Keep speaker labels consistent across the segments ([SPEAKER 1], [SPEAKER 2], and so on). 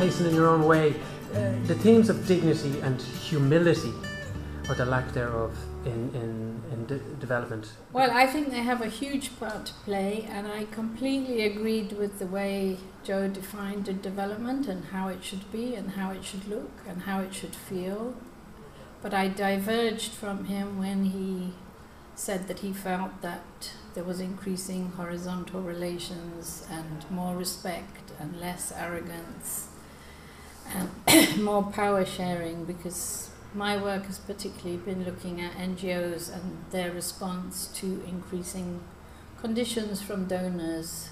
[SPEAKER 1] place it in your own way, the themes of dignity and humility, or the lack thereof, in development?
[SPEAKER 2] Well, I think they have a huge part to play, and I completely agreed with the way Joe defined the development and how it should be and how it should look and how it should feel. But I diverged from him when he said that he felt that there was increasing horizontal relations and more respect and less arrogance and more power sharing, because my work has particularly been looking at NGOs and their response to increasing conditions from donors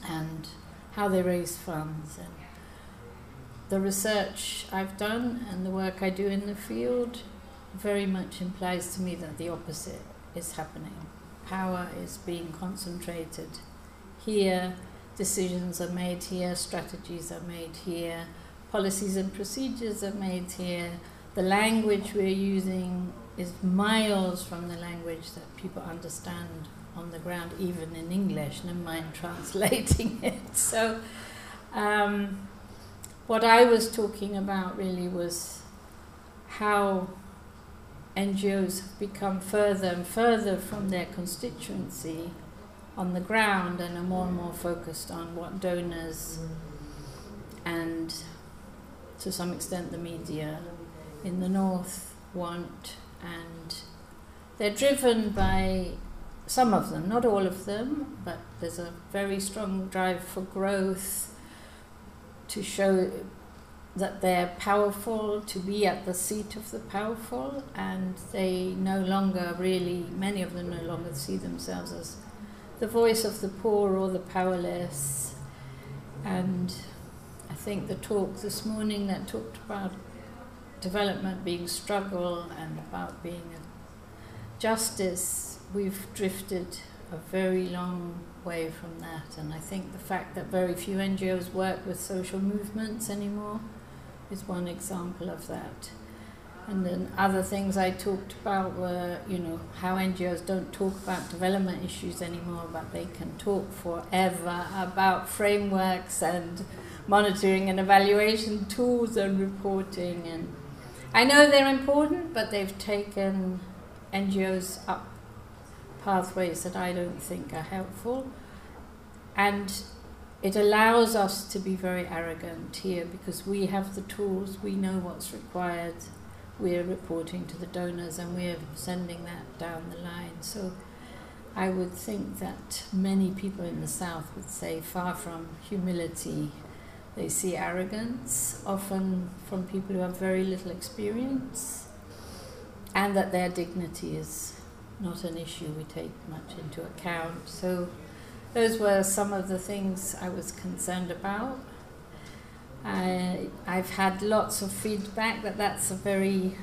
[SPEAKER 2] and how they raise funds. And the research I've done and the work I do in the field very much implies to me that the opposite is happening. Power is being concentrated here, decisions are made here, strategies are made here, policies and procedures are made here. The language we're using is miles from the language that people understand on the ground, even in English, never mind translating it. So what I was talking about really was how NGOs have become further and further from their constituency on the ground and are more and more focused on what donors and to some extent the media in the north want, and they're driven by some of them, not all of them, but there's a very strong drive for growth, to show that they're powerful, to be at the seat of the powerful, and they no longer really, many of them no longer see themselves as the voice of the poor or the powerless. And I think the talk this morning that talked about development being struggle and about being a justice, we've drifted a very long way from that. And I think the fact that very few NGOs work with social movements anymore is one example of that. And then other things I talked about were, how NGOs don't talk about development issues anymore, but they can talk forever about frameworks and monitoring and evaluation tools and reporting. And I know they're important, but they've taken NGOs up pathways that I don't think are helpful. And it allows us to be very arrogant here because we have the tools, we know what's required, we're reporting to the donors and we're sending that down the line. So I would think that many people in the South would say far from humility, they see arrogance, often from people who have very little experience, and that their dignity is not an issue we take much into account. So those were some of the things I was concerned about. I've had lots of feedback that that's a very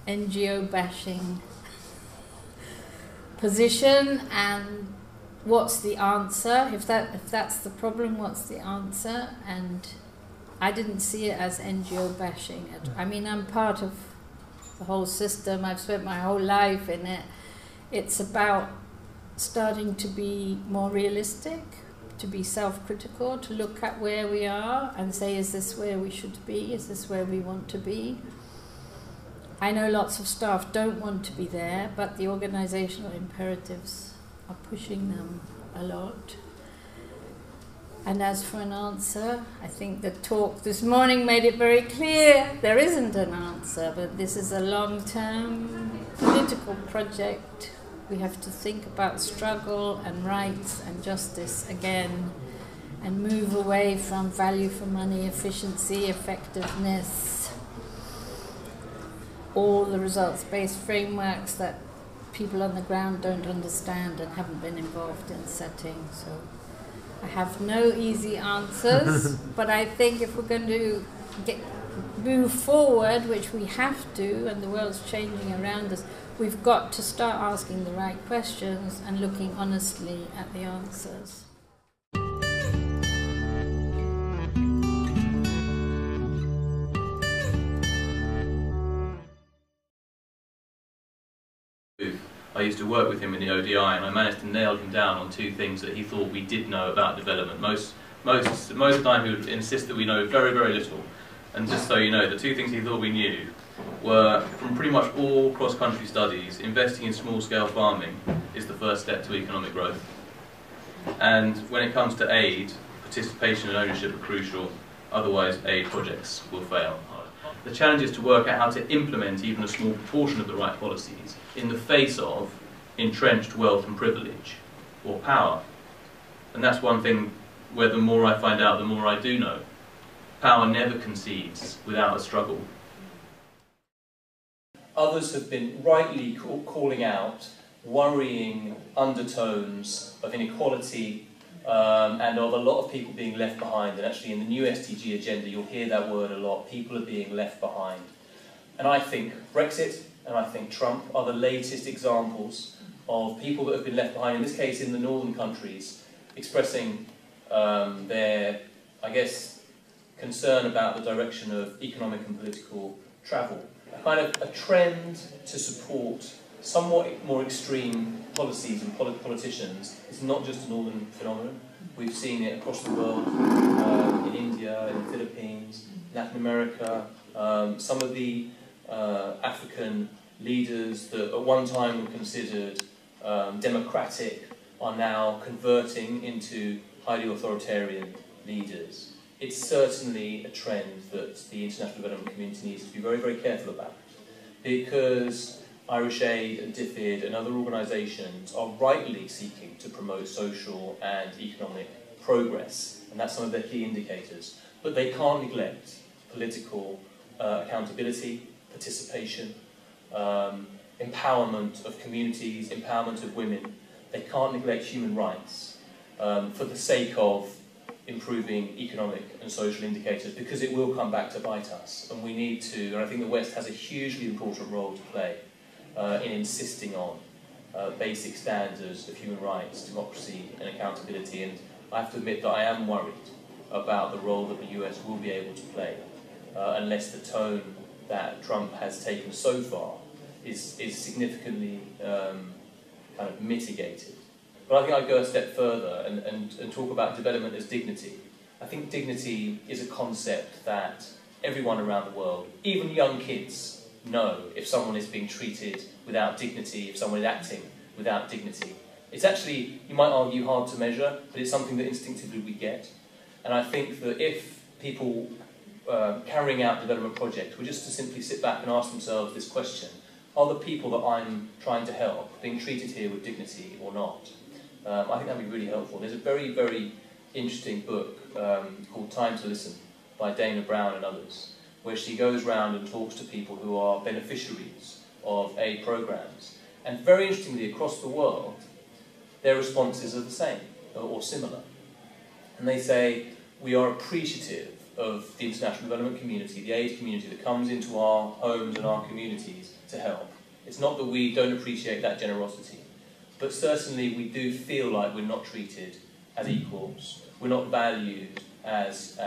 [SPEAKER 2] NGO bashing position, and what's the answer? If that's the problem, what's the answer? And I didn't see it as NGO bashing. I mean, I'm part of the whole system. I've spent my whole life in it. It's about starting to be more realistic, to be self-critical, to look at where we are and say, is this where we should be? Is this where we want to be? I know lots of staff don't want to be there, but the organizational imperatives are pushing them a lot. And as for an answer, I think the talk this morning made it very clear there isn't an answer, but this is a long-term political project. We have to think about struggle and rights and justice again and move away from value for money, efficiency, effectiveness, all the results-based frameworks that people on the ground don't understand and haven't been involved in setting. So I have no easy answers, but I think if we're going to move forward, which we have to, and the world's changing around us, we've got to start asking the right questions and looking honestly at the answers.
[SPEAKER 3] I used to work with him in the ODI, and I managed to nail him down on two things that he thought we did know about development. most of the time he would insist that we know very, very little. And just so you know, the two things he thought we knew were, from pretty much all cross-country studies, investing in small-scale farming is the first step to economic growth. And when it comes to aid, participation and ownership are crucial, otherwise aid projects will fail. The challenge is to work out how to implement even a small proportion of the right policies in the face of entrenched wealth and privilege, or power. And that's one thing where the more I find out, the more I do know. Power never concedes without a struggle.
[SPEAKER 4] Others have been rightly calling out worrying undertones of inequality and of a lot of people being left behind. And actually in the new SDG agenda you'll hear that word a lot, people are being left behind. And I think Brexit and I think Trump are the latest examples of people that have been left behind, in this case in the northern countries, expressing their, I guess, concern about the direction of economic and political travel. A kind of a trend to support somewhat more extreme policies and politicians. It's not just a northern phenomenon. We've seen it across the world, in India, in the Philippines, Latin America. Some of the African leaders that at one time were considered democratic are now converting into highly authoritarian leaders. It's certainly a trend that the international development community needs to be very, very careful about, because Irish Aid and DFID and other organisations are rightly seeking to promote social and economic progress, and that's some of their key indicators. But they can't neglect political accountability, participation, empowerment of communities, empowerment of women. They can't neglect human rights for the sake of improving economic and social indicators, because it will come back to bite us. And we need to, and I think the West has a hugely important role to play in insisting on basic standards of human rights, democracy and accountability. And I have to admit that I am worried about the role that the US will be able to play unless the tone that Trump has taken so far is significantly kind of mitigated. But I think I'd go a step further and talk about development as dignity. I think dignity is a concept that everyone around the world, even young kids, know if someone is being treated without dignity, if someone is acting without dignity. It's actually, you might argue, hard to measure, but it's something that instinctively we get. And I think that if people carrying out development projects were just to simply sit back and ask themselves this question, are the people that I'm trying to help being treated here with dignity or not? I think that would be really helpful. There's a very, very interesting book called Time to Listen by Dana Brown and others, where she goes around and talks to people who are beneficiaries of aid programs. And very interestingly, across the world, their responses are the same or similar. And they say, we are appreciative of the international development community, the aid community that comes into our homes and our communities to help. It's not that we don't appreciate that generosity, but certainly we do feel like we're not treated as equals. We're not valued as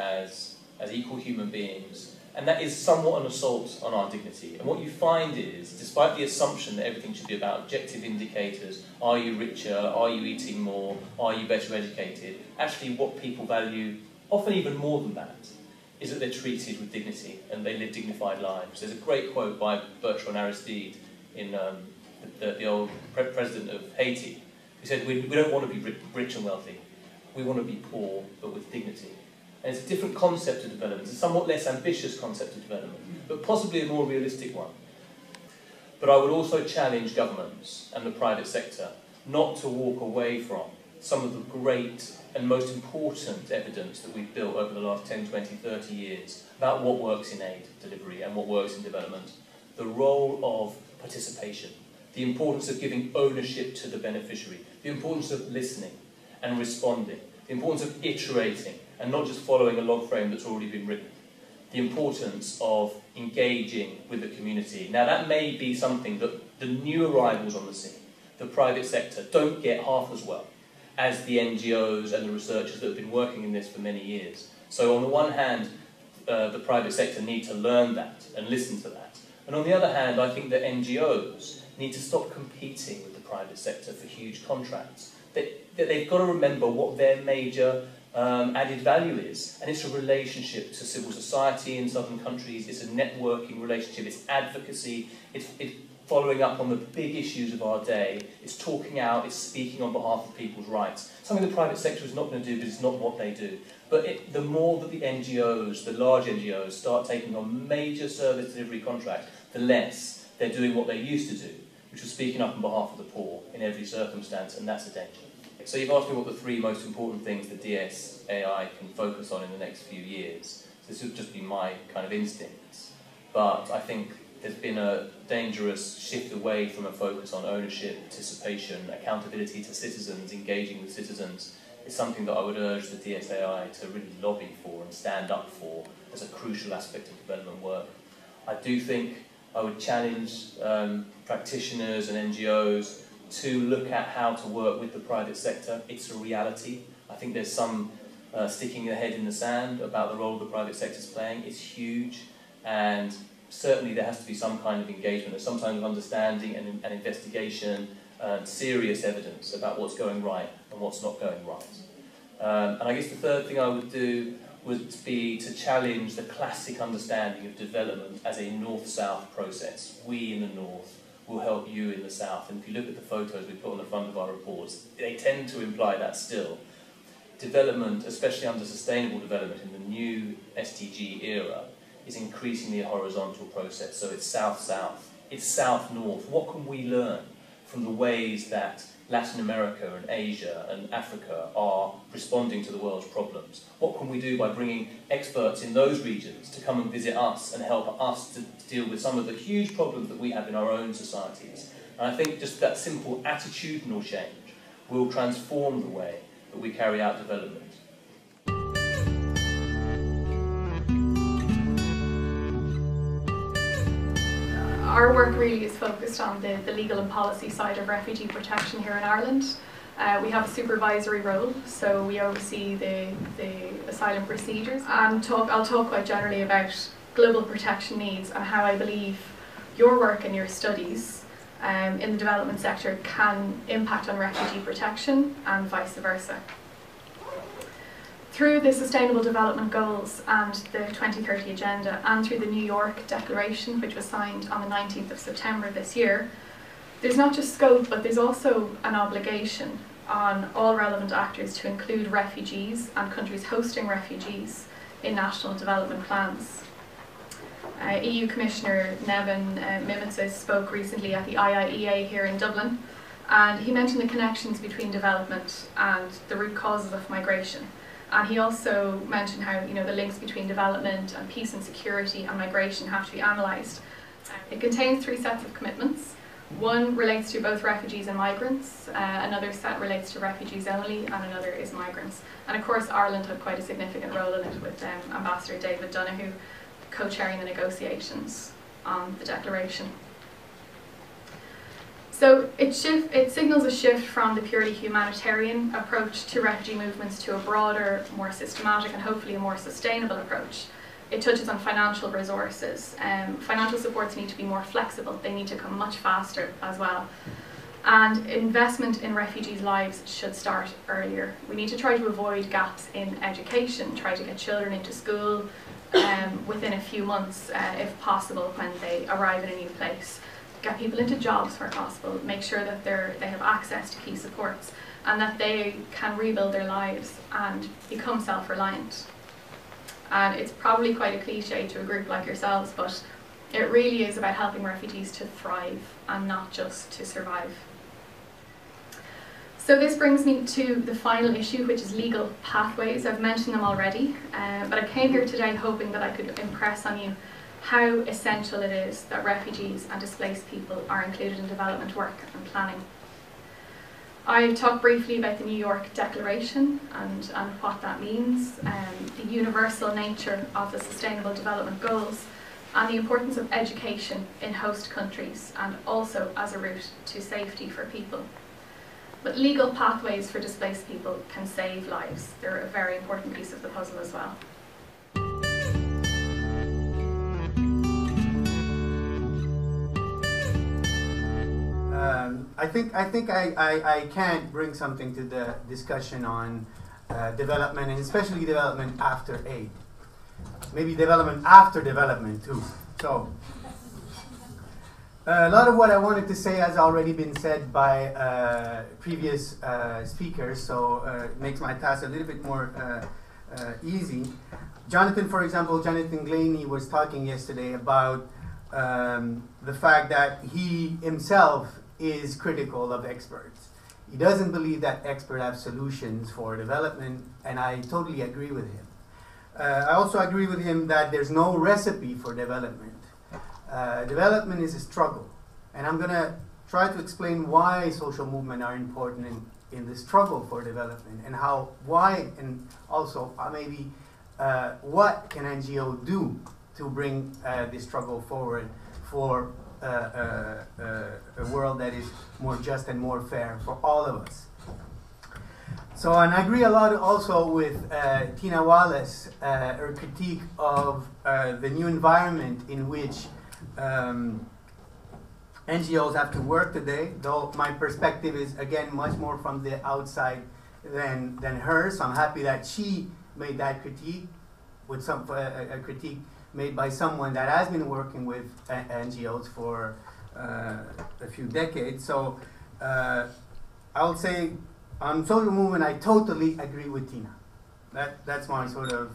[SPEAKER 4] equal human beings. And that is somewhat an assault on our dignity. And what you find is, despite the assumption that everything should be about objective indicators, are you richer, are you eating more, are you better educated, actually what people value, often even more than that, is that they're treated with dignity and they live dignified lives. There's a great quote by Bertrand Aristide in the old president of Haiti, who said, we don't want to be rich and wealthy, we want to be poor but with dignity. And it's a different concept of development. It's a somewhat less ambitious concept of development, but possibly a more realistic one. But I would also challenge governments and the private sector not to walk away from some of the great and most important evidence that we've built over the last 10, 20, 30 years about what works in aid delivery and what works in development. The role of participation, the importance of giving ownership to the beneficiary, the importance of listening and responding, the importance of iterating and not just following a log frame that's already been written, the importance of engaging with the community. Now that may be something that the new arrivals on the scene, the private sector, don't get half as well as the NGOs and the researchers that have been working in this for many years. So on the one hand, the private sector need to learn that and listen to that. And on the other hand, I think that NGOs need to stop competing with the private sector for huge contracts. They've got to remember what their major added value is. And it's a relationship to civil society in southern countries, it's a networking relationship, it's advocacy, it's following up on the big issues of our day, it's talking out, it's speaking on behalf of people's rights. Something the private sector is not going to do because it's not what they do. But the more that the NGOs, the large NGOs, start taking on major service delivery contracts, the less they're doing what they used to do, which was speaking up on behalf of the poor in every circumstance, and that's a danger. So you've asked me what the 3 most important things that DSAI can focus on in the next few years. So this would just be my kind of instincts. But I think there's been a dangerous shift away from a focus on ownership, participation, accountability to citizens, engaging with citizens. It's something that I would urge the DSAI to really lobby for and stand up for as a crucial aspect of development work. I do think I would challenge practitioners and NGOs to look at how to work with the private sector. It's a reality. I think there's some sticking their head in the sand about the role the private sector is playing. It's huge, and certainly there has to be some kind of engagement, and some kind of understanding and investigation and serious evidence about what's going right and what's not going right. And I guess the third thing I would do would be to challenge the classic understanding of development as a north-south process. We in the north will help you in the south. And if you look at the photos we put on the front of our reports, they tend to imply that still. Development, especially under sustainable development in the new SDG era, is increasingly a horizontal process. So it's south-south, it's south-north. What can we learn from the ways that Latin America and Asia and Africa are responding to the world's problems? What can we do by bringing experts in those regions to come and visit us and help us to deal with some of the huge problems that we have in our own societies? And I think just that simple attitudinal change will transform the way that we carry out development.
[SPEAKER 5] Our work really is focused on the legal and policy side of refugee protection here in Ireland. We have a supervisory role, so we oversee the asylum procedures, and I'll talk quite generally about global protection needs and how I believe your work and your studies in the development sector can impact on refugee protection and vice versa. Through the Sustainable Development Goals and the 2030 Agenda, and through the New York Declaration, which was signed on the 19th of September this year, there's not just scope, but there's also an obligation on all relevant actors to include refugees and countries hosting refugees in national development plans. EU Commissioner Neven Mimica spoke recently at the IIEA here in Dublin, and he mentioned the connections between development and the root causes of migration. And he also mentioned how the links between development and peace and security and migration have to be analysed. It contains 3 sets of commitments. One relates to both refugees and migrants, another set relates to refugees only, and another is migrants. And of course Ireland had quite a significant role in it, with Ambassador David Donoghue co-chairing the negotiations on the declaration. So it signals a shift from the purely humanitarian approach to refugee movements to a broader, more systematic and hopefully a more sustainable approach. It touches on financial resources. Financial supports need to be more flexible. They need to come much faster as well. And investment in refugees' lives should start earlier. We need to try to avoid gaps in education, try to get children into school within a few months, if possible, when they arrive in a new place. Get people into jobs where possible, make sure that they have access to key supports and that they can rebuild their lives and become self-reliant. And it's probably quite a cliche to a group like yourselves, but it really is about helping refugees to thrive and not just to survive. So this brings me to the final issue, which is legal pathways. I've mentioned them already, but I came here today hoping that I could impress on you how essential it is that refugees and displaced people are included in development work and planning. I talked briefly about the New York Declaration and what that means, the universal nature of the Sustainable Development Goals, and the importance of education in host countries and also as a route to safety for people. But legal pathways for displaced people can save lives. They're a very important piece of the puzzle as well.
[SPEAKER 6] I think I can bring something to the discussion on development, and especially development after aid. Maybe development after development too. So a lot of what I wanted to say has already been said by previous speakers, so it makes my task a little bit more easy. Jonathan, for example, Jonathan Glaney was talking yesterday about the fact that he himself is critical of experts. He doesn't believe that experts have solutions for development, and I totally agree with him. I also agree with him that there's no recipe for development. Development is a struggle, and I'm going to try to explain why social movements are important in the struggle for development, and why, and also maybe what can NGO do to bring this struggle forward for a world that is more just and more fair for all of us. So, and I agree a lot also with Tina Wallace, her critique of the new environment in which NGOs have to work today, though my perspective is, again, much more from the outside than hers. So I'm happy that she made that critique, with a critique made by someone that has been working with NGOs for a few decades. So I would say on social movement, I totally agree with Tina. That's my sort of,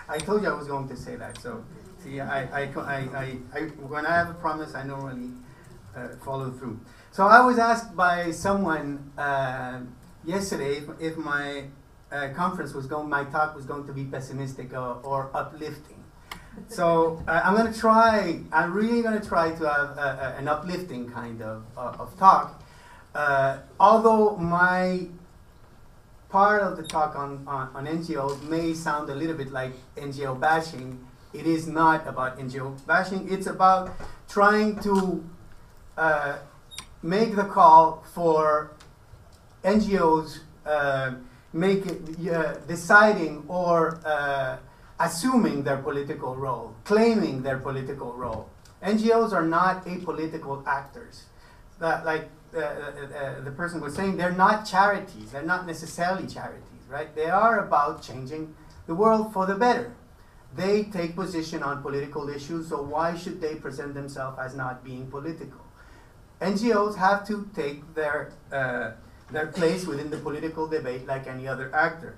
[SPEAKER 6] I told you I was going to say that. So see, when I have a promise, I normally follow through. So I was asked by someone yesterday if my my talk was going to be pessimistic or uplifting. So I'm really going to try to have an uplifting kind of talk. Although my part of the talk on NGOs may sound a little bit like NGO bashing, it is not about NGO bashing. It's about trying to make the call for NGOs deciding or assuming their political role, claiming their political role. NGOs are not apolitical actors. Like the person was saying, they're not charities. They're not necessarily charities, right? They are about changing the world for the better. They take position on political issues, so why should they present themselves as not being political? NGOs have to take their place within the political debate like any other actor.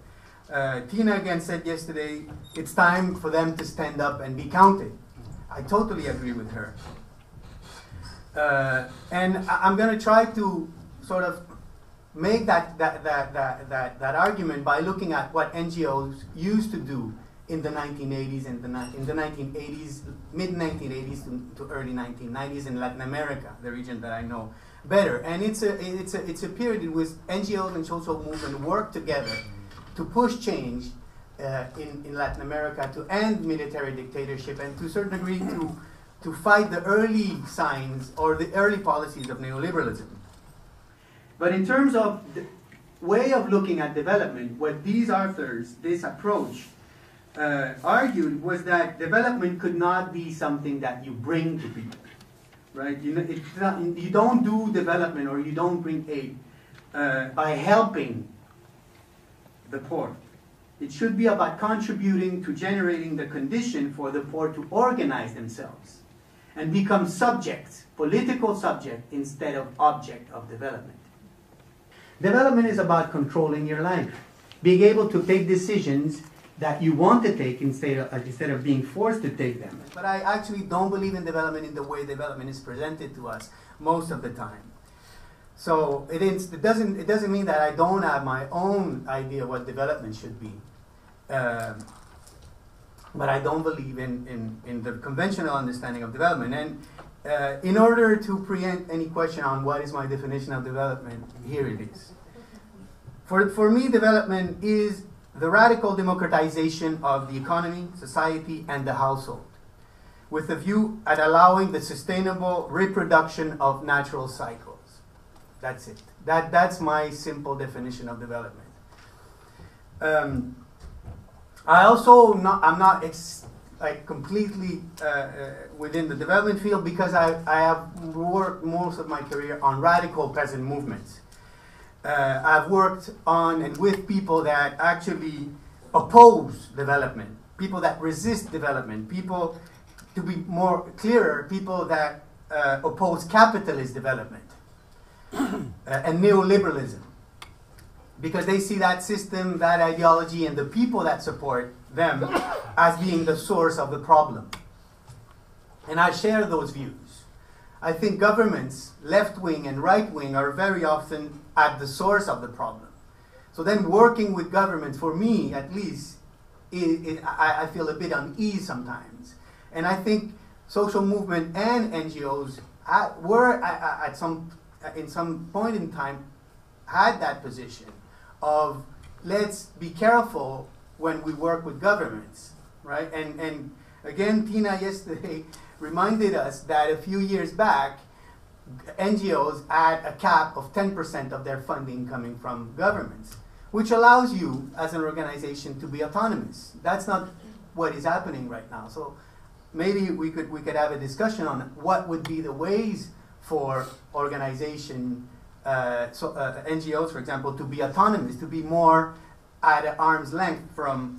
[SPEAKER 6] Tina again said yesterday, it's time for them to stand up and be counted. I totally agree with her. And I'm going to try to sort of make that argument by looking at what NGOs used to do in the 1980s and in the 1980s, mid-1980s to early 1990s in Latin America, the region that I know better. And it's a period in which NGOs and social movement work together to push change in Latin America, to end military dictatorship, and to a certain degree to fight the early signs or the early policies of neoliberalism. But in terms of the way of looking at development, what these authors, this approach, argued was that development could not be something that you bring to people, right? You don't do development or you don't bring aid by helping the poor. It should be about contributing to generating the condition for the poor to organize themselves and become subjects, political subject, instead of object of development. Development is about controlling your life, being able to take decisions that you want to take instead of being forced to take them. But I actually don't believe in development in the way development is presented to us most of the time. So it doesn't mean that I don't have my own idea what development should be. But I don't believe in the conventional understanding of development. And in order to preempt any question on what is my definition of development, here it is. For me, development is the radical democratization of the economy, society, and the household, with a view at allowing the sustainable reproduction of natural cycles. That's it. That's my simple definition of development. I'm not completely within the development field because I have worked most of my career on radical peasant movements. I've worked on and with people that actually oppose development, people that resist development, people, to be more clearer, people that oppose capitalist development and neoliberalism, because they see that system, that ideology, and the people that support them as being the source of the problem. And I share those views. I think governments, left-wing and right-wing, are very often at the source of the problem. So then working with governments, for me at least, I feel a bit uneasy sometimes. And I think social movement and NGOs were in some point in time had that position of let's be careful when we work with governments, right? And again, Tina yesterday reminded us that a few years back, NGOs had a cap of 10% of their funding coming from governments, which allows you as an organization to be autonomous. That's not what is happening right now. So maybe we could have a discussion on what would be the ways for NGOs, for example, to be autonomous, to be more at arm's length from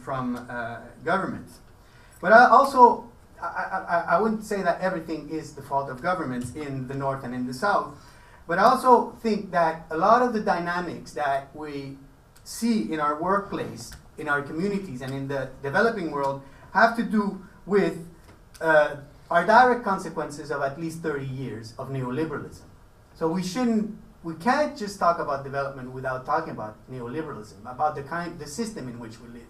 [SPEAKER 6] governments. But I wouldn't say that everything is the fault of governments in the North and in the South, but I also think that a lot of the dynamics that we see in our workplace, in our communities, and in the developing world have to do with are direct consequences of at least 30 years of neoliberalism. So we can't just talk about development without talking about neoliberalism, about the system in which we live.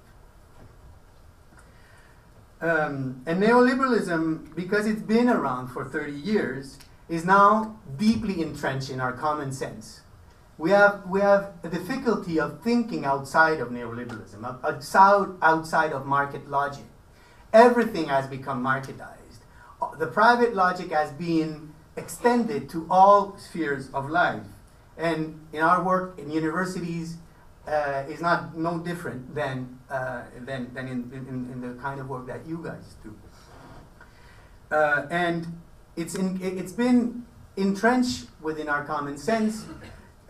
[SPEAKER 6] And neoliberalism, because it's been around for 30 years, is now deeply entrenched in our common sense. We have a difficulty of thinking outside of neoliberalism, outside of market logic. Everything has become marketized. The private logic has been extended to all spheres of life. And in our work in universities, is no different than in the kind of work that you guys do. And it's been entrenched within our common sense,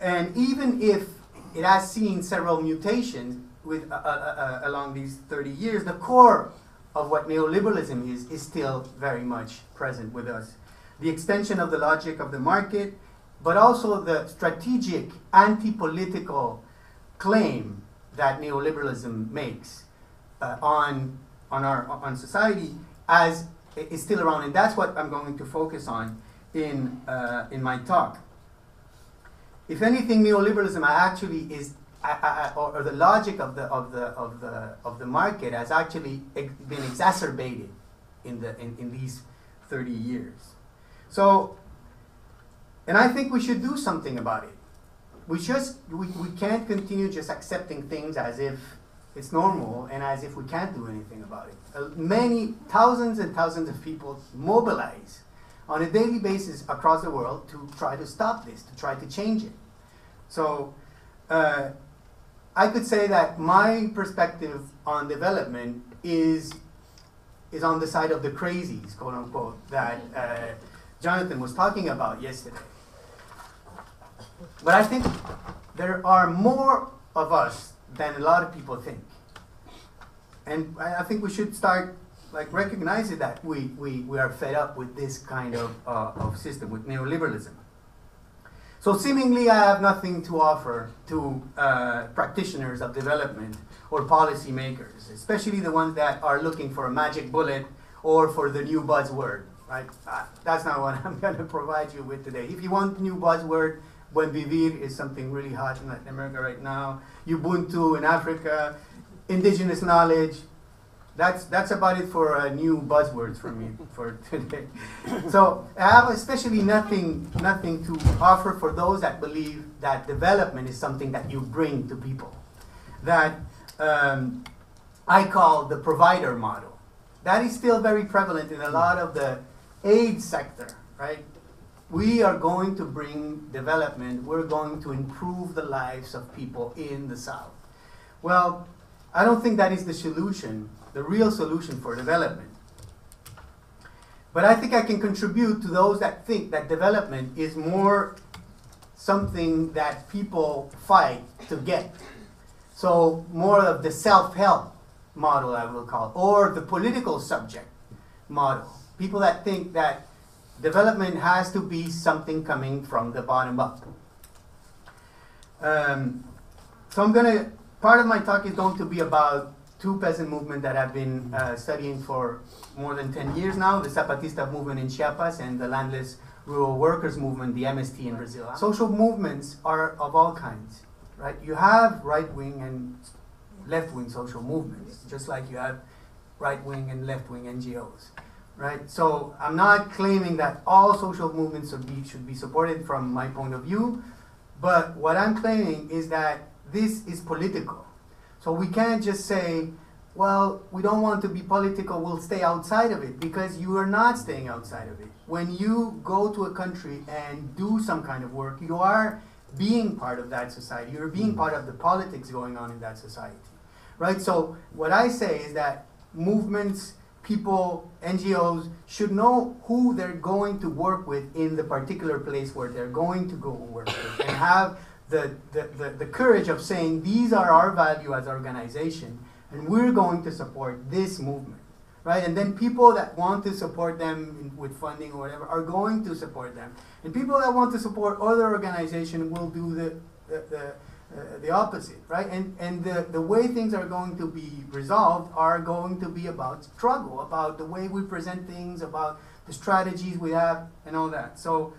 [SPEAKER 6] and even if it has seen several mutations along these 30 years, the core of what neoliberalism is still very much present with us. The extension of the logic of the market, but also the strategic anti-political claim that neoliberalism makes on society is still around, and that's what I'm going to focus on in my talk. If anything, neoliberalism actually is, or the logic of the market has actually been exacerbated in these 30 years. So, and I think we should do something about it. We can't continue just accepting things as if it's normal and as if we can't do anything about it. Many thousands and thousands of people mobilize on a daily basis across the world to try to stop this, to try to change it. So I could say that my perspective on development is on the side of the crazies, quote unquote, that Jonathan was talking about yesterday. But I think there are more of us than a lot of people think. And I think we should start recognizing that we are fed up with this kind of system, with neoliberalism. So seemingly I have nothing to offer to practitioners of development or policymakers, especially the ones that are looking for a magic bullet or for the new buzzword, right? That's not what I'm going to provide you with today. If you want new buzzword, Buen Vivir is something really hot in Latin America right now. Ubuntu in Africa, indigenous knowledge. That's about it for new buzzwords for me for today. So I have especially nothing to offer for those that believe that development is something that you bring to people. That I call the provider model. That is still very prevalent in a lot of the aid sector, right? We are going to bring development. We're going to improve the lives of people in the South. Well, I don't think that is the solution, the real solution for development. But I think I can contribute to those that think that development is more something that people fight to get. So more of the self-help model, I will call it, or the political subject model. People that think that development has to be something coming from the bottom up. So part of my talk is going to be about two peasant movements that I've been studying for more than 10 years now, the Zapatista movement in Chiapas and the landless rural workers movement, the MST in Brazil. Social movements are of all kinds, right? You have right-wing and left-wing social movements, just like you have right-wing and left-wing NGOs, right? So I'm not claiming that all social movements should be supported from my point of view, but what I'm claiming is that this is political. So we can't just say, well, we don't want to be political, we'll stay outside of it, because you are not staying outside of it. When you go to a country and do some kind of work, you are being part of that society. You're being part of the politics going on in that society, right? So what I say is that movements, people, NGOs should know who they're going to work with in the particular place where they're going to go work with, and have the courage of saying, these are our value as an organization, and we're going to support this movement, right? And then people that want to support them with funding or whatever are going to support them. And people that want to support other organizations will do the opposite, right? And the way things are going to be resolved are going to be about struggle, about the way we present things, about the strategies we have, and all that. So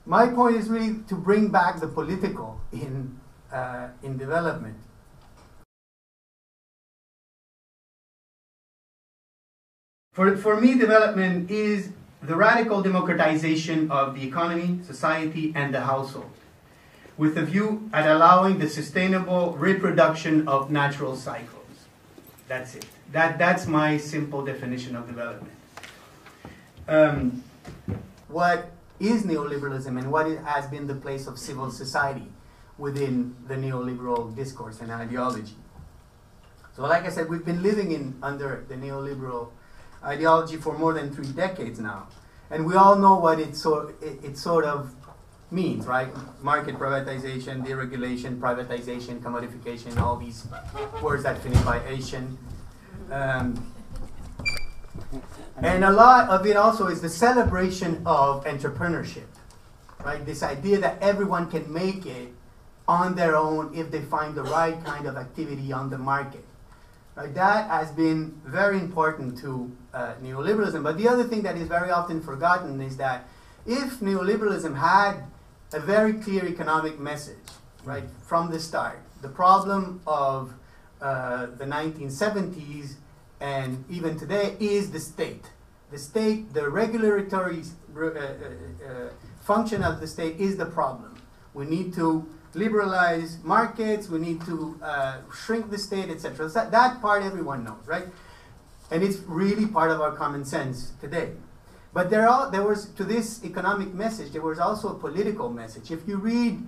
[SPEAKER 6] my point is really to bring back the political in development. For me, development is the radical democratization of the economy, society, and the household, with a view at allowing the sustainable reproduction of natural cycles. That's it. That's my simple definition of development. What is neoliberalism, and what has been the place of civil society within the neoliberal discourse and ideology? So like I said, we've been living under the neoliberal ideology for more than 3 decades now. And we all know what it sort of means, right? Market privatization, deregulation, privatization, commodification, all these words that finish by Asian. And a lot of it also is the celebration of entrepreneurship, right? This idea that everyone can make it on their own if they find the right kind of activity on the market. Right? That has been very important to neoliberalism. But the other thing that is very often forgotten is that if neoliberalism had a very clear economic message, right, from the start, the problem of the 1970s and even today is the state. The state, the regulatory function of the state is the problem. We need to liberalize markets, we need to shrink the state, etc. So that part everyone knows, right? And it's really part of our common sense today. But there was, to this economic message, there was also a political message. If you read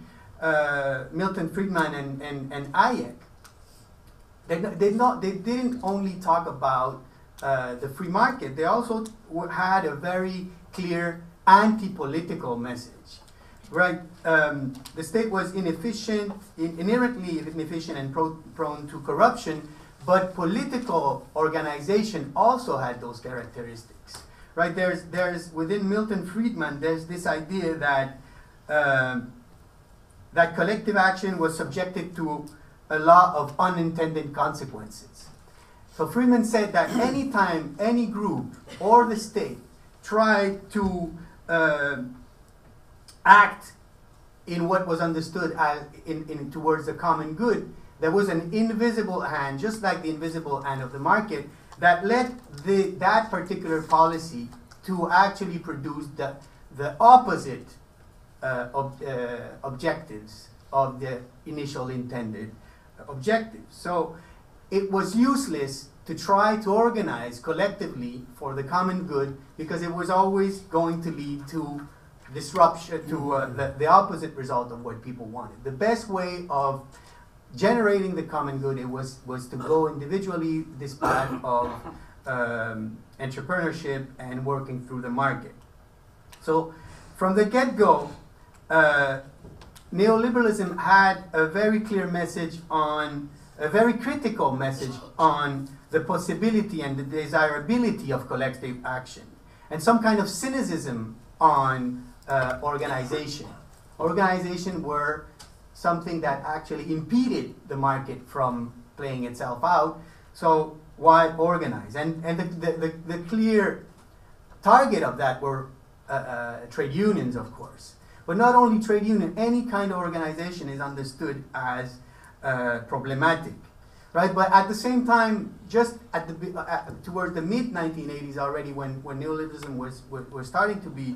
[SPEAKER 6] Milton Friedman and Hayek, they didn't only talk about the free market, they also had a very clear anti-political message. Right, the state was inefficient, inherently inefficient and prone to corruption, but political organization also had those characteristics. Right, there's within Milton Friedman, there's this idea that that collective action was subjected to a lot of unintended consequences. So Friedman said that anytime any group or the state tried to act in what was understood as towards the common good, there was an invisible hand, just like the invisible hand of the market, that led that particular policy to actually produce the opposite objectives of the initial intended objectives. So it was useless to try to organize collectively for the common good, because it was always going to lead to disruption, to the opposite result of what people wanted. The best way of generating the common good was to go individually this path of entrepreneurship and working through the market. So from the get-go, neoliberalism had a very clear message on, a very critical message on the possibility and the desirability of collective action, and some kind of cynicism on organization. Organization were something that actually impeded the market from playing itself out, so why organize? And the clear target of that were trade unions, of course. But not only trade union, any kind of organization is understood as problematic, right? But at the same time, just at toward the mid-1980s already, when neoliberalism was starting to be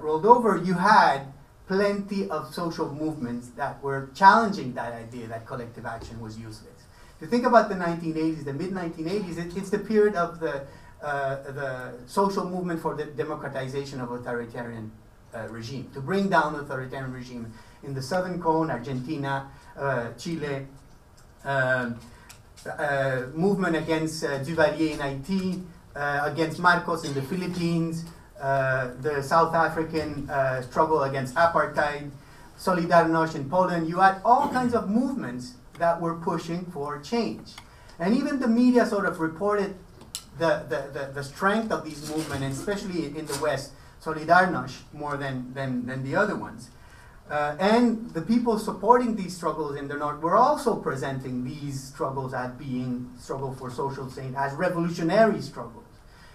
[SPEAKER 6] rolled over, you had plenty of social movements that were challenging that idea that collective action was useless. If you think about the 1980s, the mid-1980s, it's the period of the social movement for the democratization of authoritarian regime, to bring down authoritarian regime in the Southern Cone, Argentina, Chile, movement against Duvalier in Haiti, against Marcos in the Philippines, the South African struggle against apartheid, Solidarność in Poland. You had all kinds of movements that were pushing for change. And even the media sort of reported the strength of these movements, and especially in the West, Solidarność more than the other ones. And the people supporting these struggles in the North were also presenting these struggles as being struggle for social change, as revolutionary struggles.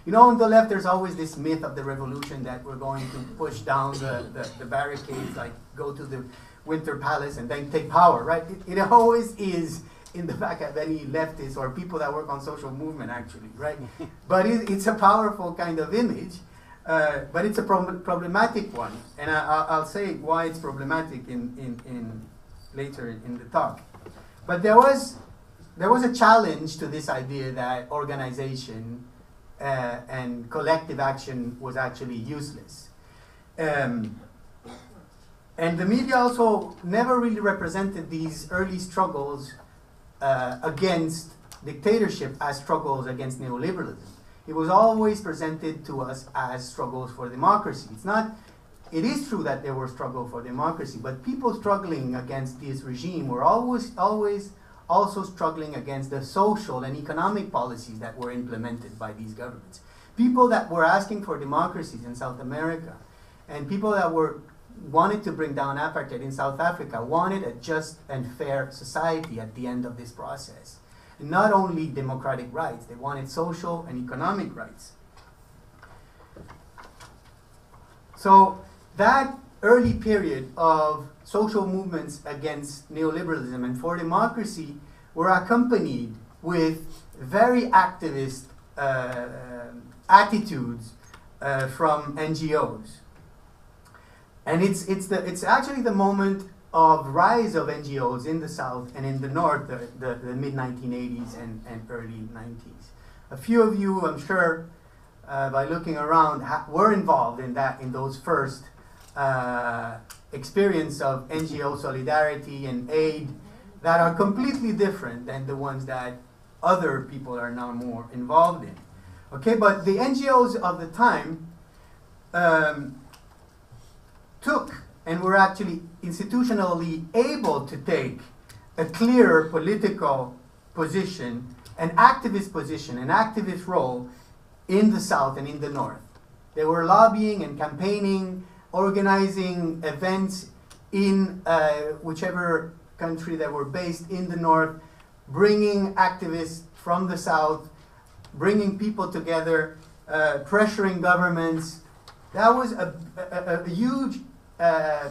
[SPEAKER 6] You know, on the left, there's always this myth of the revolution that we're going to push down the barricades, like go to the Winter Palace and then take power, right? It always is in the back of any leftist or people that work on social movement, actually, right? But it's a powerful kind of image, but it's a problematic one, and I'll say why it's problematic in later in the talk. But there was a challenge to this idea that organization and collective action was actually useless. And the media also never really represented these early struggles against dictatorship as struggles against neoliberalism. It was always presented to us as struggles for democracy. It is true that there were struggles for democracy, but people struggling against this regime were always also struggling against the social and economic policies that were implemented by these governments. People that were asking for democracies in South America, and people that wanted to bring down apartheid in South Africa, wanted a just and fair society at the end of this process. And not only democratic rights, they wanted social and economic rights. So that early period of social movements against neoliberalism and for democracy were accompanied with very activist attitudes from NGOs. And it's actually the moment of rise of NGOs in the South and in the North, the mid-1980s and early 90s. A few of you, I'm sure, by looking around, were involved in those first experience of NGO solidarity and aid that are completely different than the ones that other people are now more involved in. Okay, but the NGOs of the time took and were actually institutionally able to take a clearer political position, an activist role in the South and in the North. They were lobbying and campaigning, organizing events in whichever country they were based in the North, bringing activists from the South, bringing people together, pressuring governments. That was a huge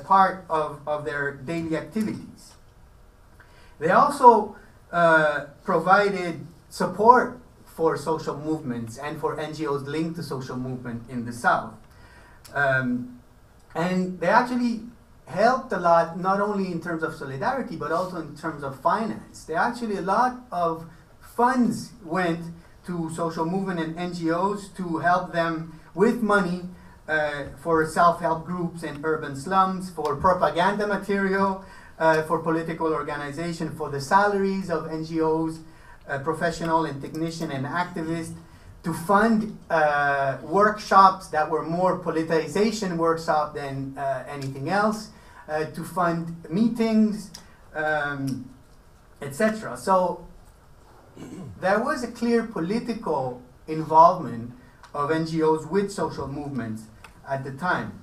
[SPEAKER 6] part of their daily activities. They also provided support for social movements and for NGOs linked to social movement in the South. And they actually helped a lot, not only in terms of solidarity, but also in terms of finance. A lot of funds went to social movement and NGOs to help them with money for self-help groups in urban slums, for propaganda material, for political organization, for the salaries of NGOs, professional and technician and activists, to fund workshops that were more politicization workshops than anything else, to fund meetings, etc. So there was a clear political involvement of NGOs with social movements at the time.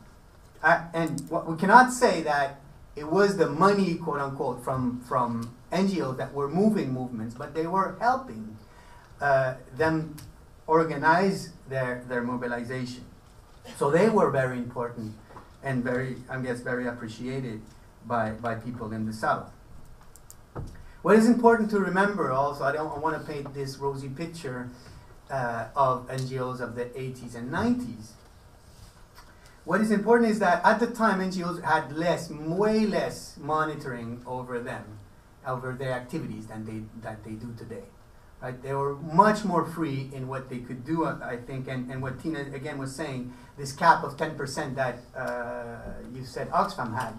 [SPEAKER 6] And what we cannot say that it was the money, quote unquote, from NGOs that were moving movements, but they were helping them organize their mobilization. So they were very important and very, I guess, very appreciated by people in the South. What is important to remember also, I want to paint this rosy picture of NGOs of the 80s and 90s. What is important is that at the time NGOs had way less monitoring over them, over their activities than they do today. Right? They were much more free in what they could do, I think, and what Tina again was saying, this cap of 10% that you said Oxfam had,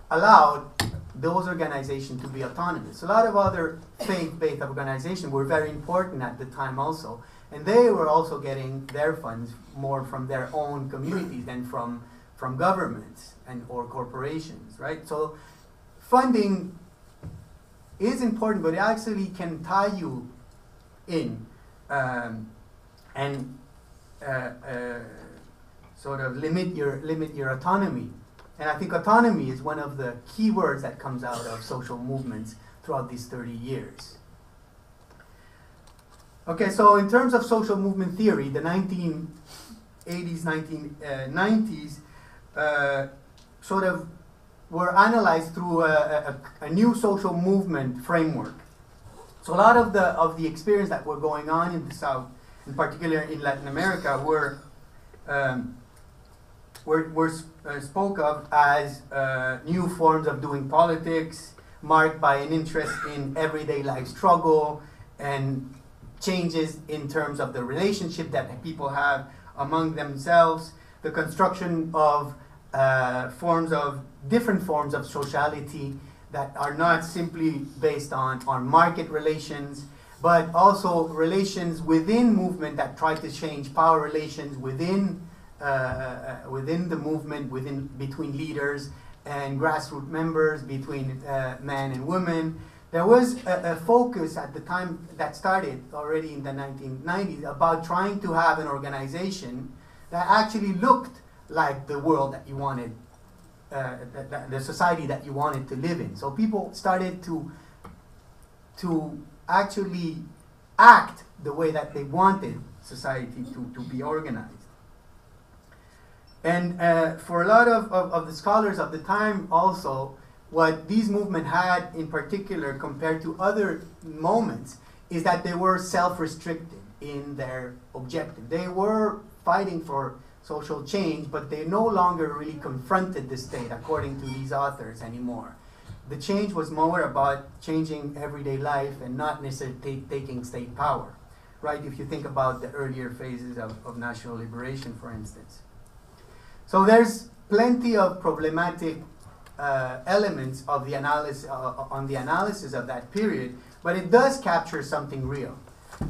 [SPEAKER 6] allowed those organizations to be autonomous. A lot of other faith-based organizations were very important at the time also, and they were also getting their funds more from their own communities than from governments or corporations, right? So funding is important, but it actually can tie you in and sort of limit your autonomy. And I think autonomy is one of the key words that comes out of social movements throughout these 30 years. Okay, so in terms of social movement theory, the 1980s, 1990s sort of were analyzed through a new social movement framework. So a lot of the experience that were going on in the South, in particular in Latin America, were spoke of as new forms of doing politics, marked by an interest in everyday life struggle and changes in terms of the relationship that people have among themselves, the construction of different forms of sociality that are not simply based on market relations, but also relations within movement that try to change power relations within the movement, between leaders and grassroots members, between men and women. There was a focus at the time that started already in the 1990s about trying to have an organization that actually looked like the world that you wanted, the society that you wanted to live in. So people started to actually act the way that they wanted society to be organized. And for a lot of the scholars of the time also, what these movements had in particular compared to other moments is that they were self-restricted in their objective. They were fighting for social change, but they no longer really confronted the state, according to these authors, anymore. The change was more about changing everyday life and not necessarily taking state power, right? If you think about the earlier phases of national liberation, for instance. So there's plenty of problematic elements of the analysis on the analysis of that period, but it does capture something real,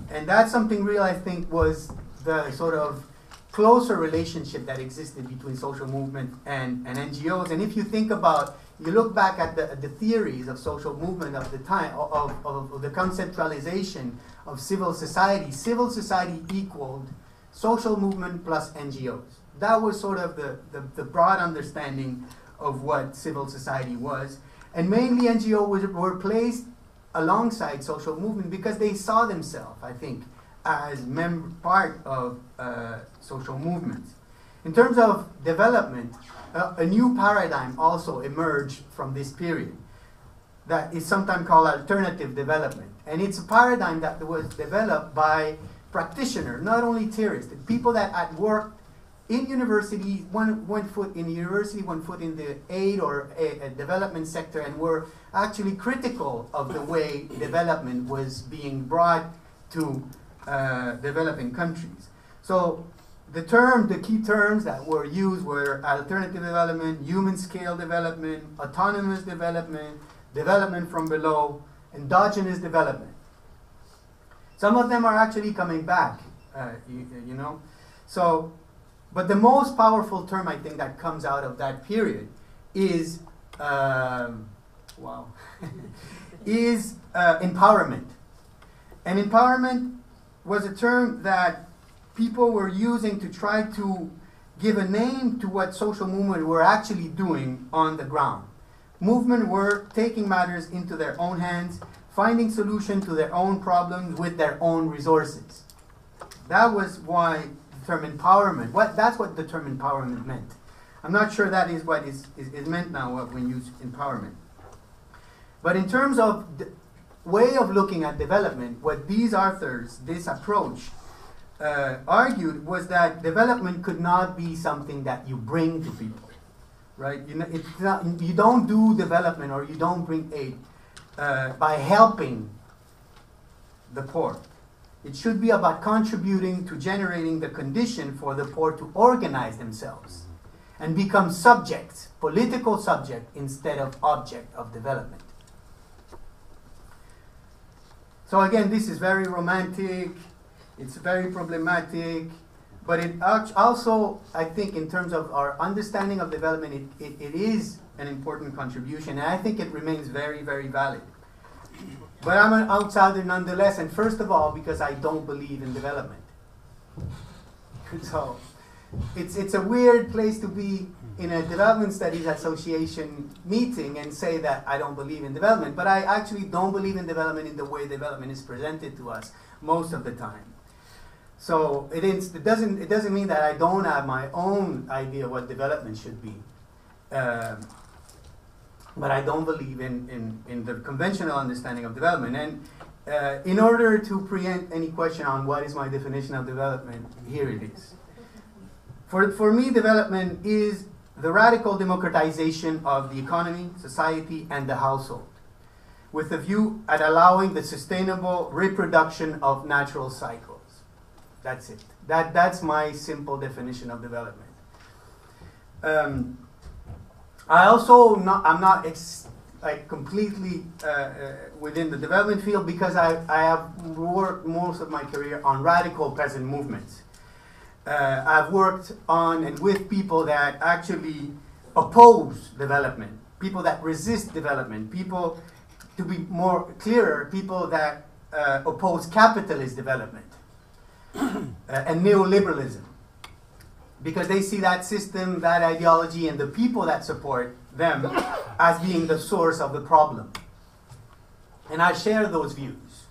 [SPEAKER 6] and that something real, I think, was the sort of closer relationship that existed between social movement and NGOs. And if you think about, you look back at the theories of social movement of the time, of the conceptualization of civil society equaled social movement plus NGOs. That was sort of the broad understanding of what civil society was. And mainly NGOs were placed alongside social movement because they saw themselves, I think, as part of social movements. In terms of development, a new paradigm also emerged from this period that is sometimes called alternative development. And it's a paradigm that was developed by practitioners, not only theorists, people that had worked in university, one foot in the university, one foot in the aid or a development sector, and were actually critical of the way development was being brought to developing countries. So the key terms that were used were alternative development, human scale development, autonomous development, development from below, endogenous development. Some of them are actually coming back, you know. So, but the most powerful term, I think, that comes out of that period is wow, is empowerment. And empowerment was a term that people were using to try to give a name to what social movement were actually doing on the ground. Movement were taking matters into their own hands, finding solutions to their own problems with their own resources. That was why the term empowerment, that's what the term empowerment meant. I'm not sure that is what is meant now when you use empowerment. But in terms of the way of looking at development, what these authors, this approach, argued was that development could not be something that you bring to people, right? It's not, you don't do development or you don't bring aid by helping the poor. It should be about contributing to generating the condition for the poor to organize themselves and become subjects, political subject, instead of object of development. So again, this is very romantic, it's very problematic, but it also, I think, in terms of our understanding of development, it is an important contribution, and I think it remains very, very valid. But I'm an outsider nonetheless, and first of all, because I don't believe in development. So it's a weird place to be in a Development Studies Association meeting and say that I don't believe in development, but I actually don't believe in development in the way development is presented to us most of the time. So it doesn't mean that I don't have my own idea what development should be. But I don't believe in the conventional understanding of development. And in order to preempt any question on what is my definition of development, here it is. For me, development is the radical democratization of the economy, society, and the household, with a view at allowing the sustainable reproduction of natural cycles. That's it. That's my simple definition of development. I'm not like completely within the development field because I have worked most of my career on radical peasant movements. I've worked on and with people that actually oppose development, people that resist development, people, to be more clearer, people that oppose capitalist development and neoliberalism, because they see that system, that ideology, and the people that support them as being the source of the problem. And I share those views.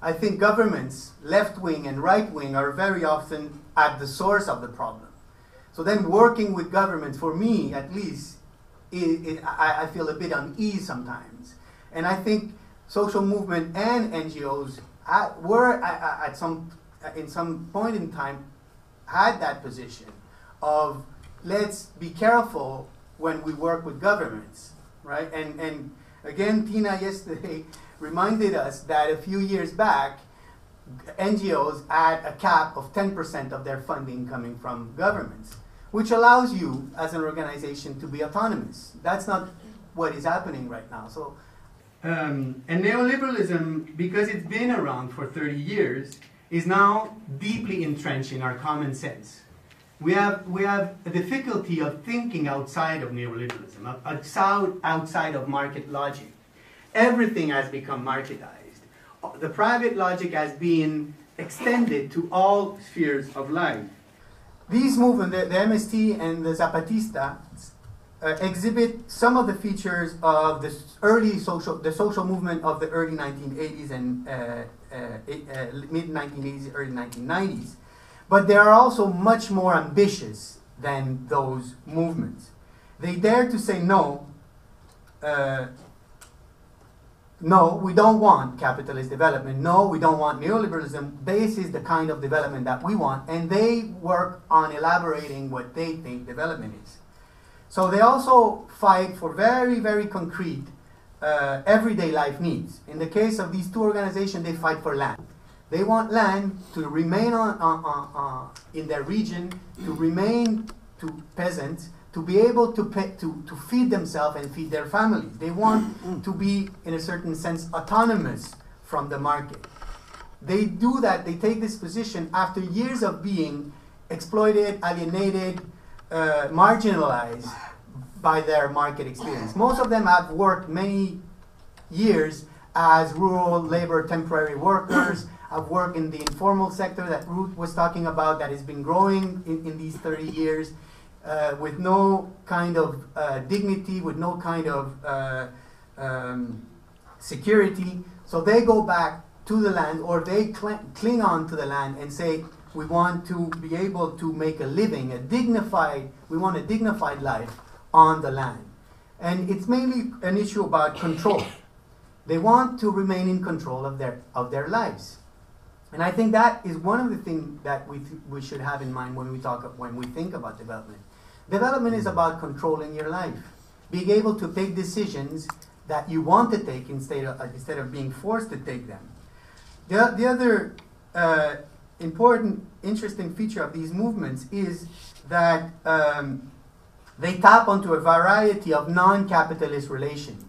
[SPEAKER 6] I think governments, left-wing and right-wing, are very often at the source of the problem. So then working with governments, for me at least, I feel a bit uneasy sometimes. And I think social movement and NGOs were in some point in time had that position of let's be careful when we work with governments, right? And again, Tina yesterday reminded us that a few years back, NGOs had a cap of 10% of their funding coming from governments, which allows you as an organization to be autonomous. That's not what is happening right now. So, and neoliberalism, because it's been around for 30 years, is now deeply entrenched in our common sense. We have a difficulty of thinking outside of neoliberalism, outside of market logic. Everything has become marketized. The private logic has been extended to all spheres of life. These movements, the MST and the Zapatistas, exhibit some of the features of the social movement of the early 1980s and mid-1980s, early 1990s. But they are also much more ambitious than those movements. They dare to say no, no, we don't want capitalist development. No, we don't want neoliberalism. This is the kind of development that we want. And they work on elaborating what they think development is. So they also fight for very, very concrete everyday life needs. In the case of these two organizations, they fight for land. They want land to remain in their region, to remain to peasants, to be able to feed themselves and feed their families. They want to be, in a certain sense, autonomous from the market. They do that, they take this position after years of being exploited, alienated, marginalized, by their market experience. Most of them have worked many years as rural labor temporary workers, have worked in the informal sector that Ruth was talking about, that has been growing in these 30 years with no kind of dignity, with no kind of security. So they go back to the land, or they cling on to the land and say, we want to be able to make a living, we want a dignified life on the land. And it's mainly an issue about control. They want to remain in control of their lives. And I think that is one of the things that we should have in mind when we think about development. Development is about controlling your life, being able to take decisions that you want to take instead of being forced to take them. The other important, interesting feature of these movements is that they tap onto a variety of non-capitalist relations.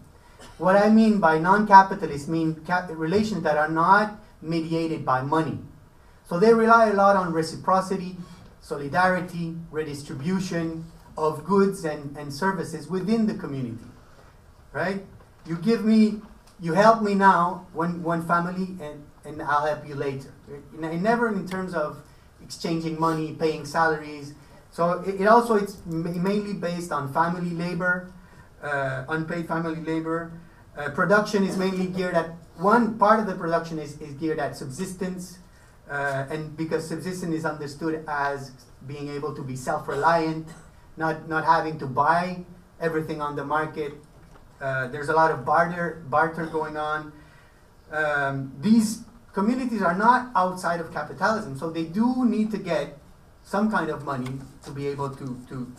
[SPEAKER 6] What I mean by non-capitalist mean relations that are not mediated by money. So they rely a lot on reciprocity, solidarity, redistribution of goods and services within the community, right? You help me now, one family, and I'll help you later. And never in terms of exchanging money, paying salaries. So it's mainly based on family labor, unpaid family labor. Production is mainly geared at, one part of the production is geared at subsistence, and because subsistence is understood as being able to be self-reliant, not having to buy everything on the market. There's a lot of barter going on. These communities are not outside of capitalism, so they do need to get some kind of money to be able to